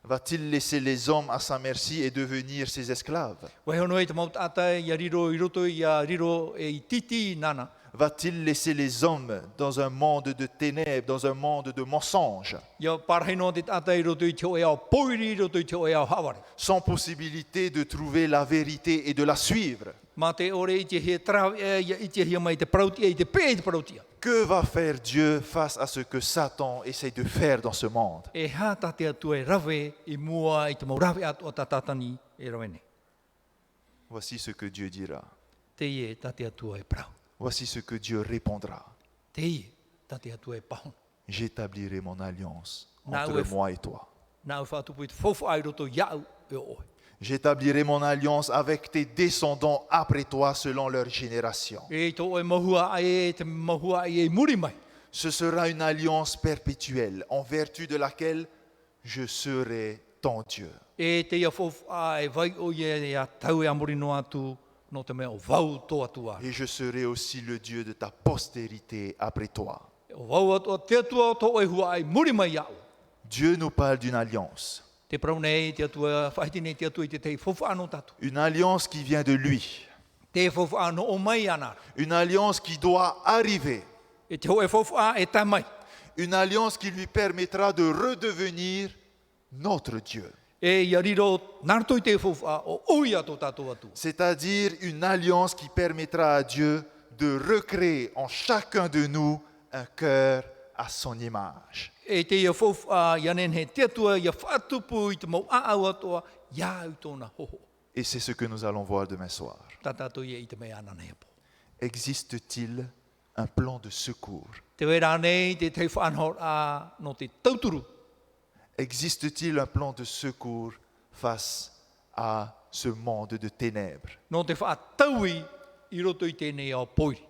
Va-t-il laisser les hommes à sa merci et devenir ses esclaves? Wahi ono e te mau tata i a riro i roto i a riro e i titi i nana. Va-t-il laisser les hommes dans un monde de ténèbres, dans un monde de mensonges, Ia parhaino te tata i roto i te o e au poiri i roto i te o e au haware. sans possibilité de trouver la vérité et de la suivre? Ma te ore i te hea trau i te hea mai te prautia i te pē i te prautia. Que va faire Dieu face à ce que Satan essaie de faire dans ce monde? E hata te atua e rawe i mua i te mau rawe atu o ta tatani e rawene. Voici ce que Dieu dira. Te ie ta te atua e prau. Voici ce que Dieu répondra. Te ie ta te atua e pahon. J'établirai mon alliance Na entre ue- moi et toi. Nā u whātupu i te whawha ai roto iau e oe. J'établirai mon alliance avec tes descendants après toi selon leur génération. E to e mahua ai e te mahua ai e muri mai. Ce sera une alliance perpétuelle en vertu de laquelle je serai ton Dieu. E te ia whawha ai vai o ie a tau e amori no atu no te mea o vau tō atu a. Et je serai aussi le Dieu de ta postérité après toi. O vau atu a te atua o tō e hua ai muri mai iau. Dieu nous parle d'une alliance. Te prau nei te atua, whahiti nei te atua i te tei whawha anō tatu. Une alliance qui vient de lui. Te whawha anō o mai anara. Une alliance qui doit arriver. E te ho e whawha e tā mai. Une alliance qui lui permettra de redevenir notre Dieu. E ia riro narto i te whawha o ui ato tātou atu. C'est-à-dire une alliance qui permettra à Dieu de recréer en chacun de nous un cœur à son image. E te ia whawha ianen he te atua ia whatupu i te mau aau atoa ia u tōna hoho. Et c'est ce que nous allons voir demain soir. Tā tātou ia i te mea anane apo. Existe-t-il un plan de secours? Te wera nei te te whanhor a no te tauturu. Existe-t-il un plan de secours face à ce monde de ténèbres? No te whaataui i roto i tēnei ao poiri.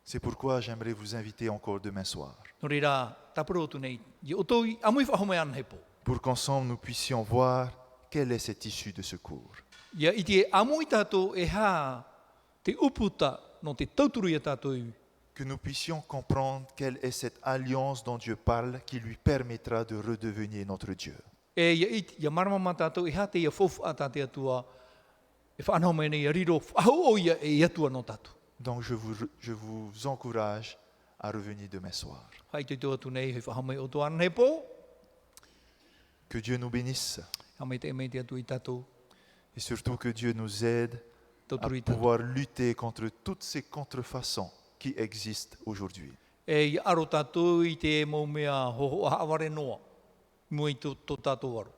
C'est pourquoi j'aimerais vous inviter encore demain soir, No reira, tapuro atu nei, i oto i amui whahome ana he po. pour qu'ensemble nous puissions voir quelle est cette issue de secours. Ia i te amui tātou e hā te uputa no te tauturu ia tātou i. Que nous puissions comprendre quelle est cette alliance dont Dieu parle qui lui permettra de redevenir notre Dieu. E ia maramama tātou e hā te ia whawha tā te atua e whanhome nei a riro whahau o ia e atua no tātou. Donc je vous encourage à revenir demain soir. Hai te tō atu nei he whahame o tō ana he po. Que Dieu nous bénisse Hame te mei te atu i tātou. et surtout que Dieu nous aide à Tauturu i tātou. pouvoir lutter contre toutes ces contrefaçons qui existent aujourd'hui. E i aro tātou i te mau mea hoho a aware noa. Mua i tō tātou aro.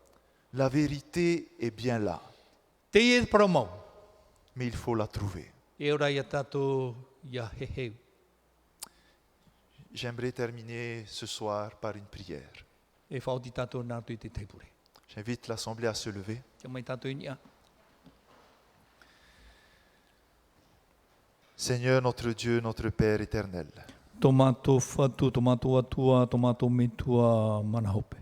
La vérité est bien là, Te e paramau. mais il faut la trouver. E ora ia tātou ia he heu. J'aimerais terminer ce soir par une prière. E whaoti tātou nātu i te teipure. J'invite l'Assemblée à se lever. Te mai tātou inia. Seigneur, notre Dieu, notre Père éternel, Tō mātou whatu, tō mātou atua, tō mātou metua mana hope.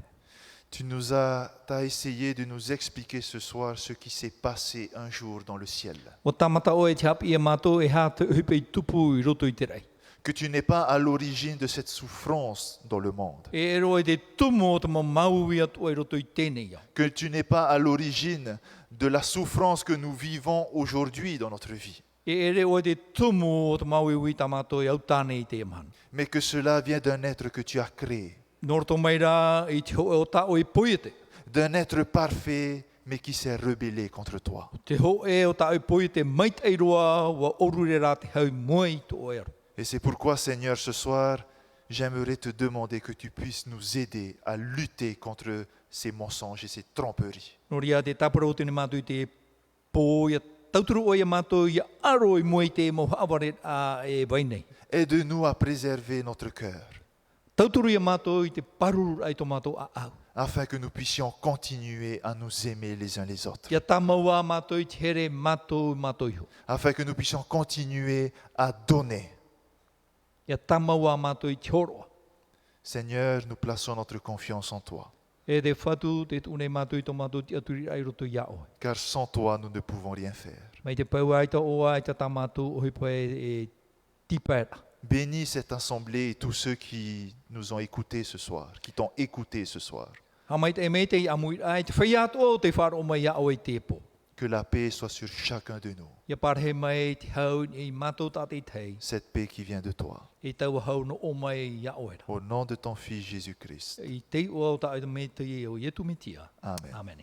t'as essayé de nous expliquer ce soir ce qui s'est passé un jour dans le ciel. O tamata o e te hapi e mātou e hā te uhipe i tupu i roto i te rei. que tu n'es pas à l'origine de cette souffrance dans le monde, E ero e te tumo o te maui atu e roto I tēnei au. que tu n'es pas à l'origine de la souffrance que nous vivons aujourd'hui dans notre vie, E ere o te tumo o te maui tamato e au tānei te amhan. mais que cela vient d'un être que tu as créé, Norto meira I te ho e o ta o I poiete. d'un être parfait, mais qui s'est rebellé contre toi. Te ho e o ta o poiete mait ei roa wa orure rā te hau moi to o ero. Et c'est pourquoi, Seigneur, ce soir, j'aimerais te demander que tu puisses nous aider à lutter contre ces mensonges et ces tromperies. Noria te taparo tene mātou I te pō ia tauturu o ia mātou ia aro I moi te mo haware a e wainei. Aide-nous à préserver notre cœur, Tauturu ia mātou I te paruru ai to mātou a au. afin que nous puissions continuer à nous aimer les uns les autres, Ia tamaua mātou I te here mātou iho. afin que nous puissions continuer à donner. Ia tamaua mātou I te horoa. Seigneur, nous plaçons notre confiance en toi, E te whatu te tūnei mātou I tō mātou te aturi ai roto ia oe. car sans toi, nous ne pouvons rien faire. Mai te pau ai ta oa ai ta tā mātou ohi pai e tipera. Bénis cette assemblée et tous ceux qui nous ont écoutés ce soir, qui t'ont écouté ce soir. Ha mai te e mei te I amui ai te whai atu o te wharo mai ia oe te po. Que la paix soit sur chacun de nous, Ia parhe mai te hau I mātou tātei tei. cette paix qui vient de toi. E tau hau no o mai ia oe. Au nom de ton Fils Jésus-Christ. I te ua o ta ai te mei te I o ietu mitia. Amen. Amen.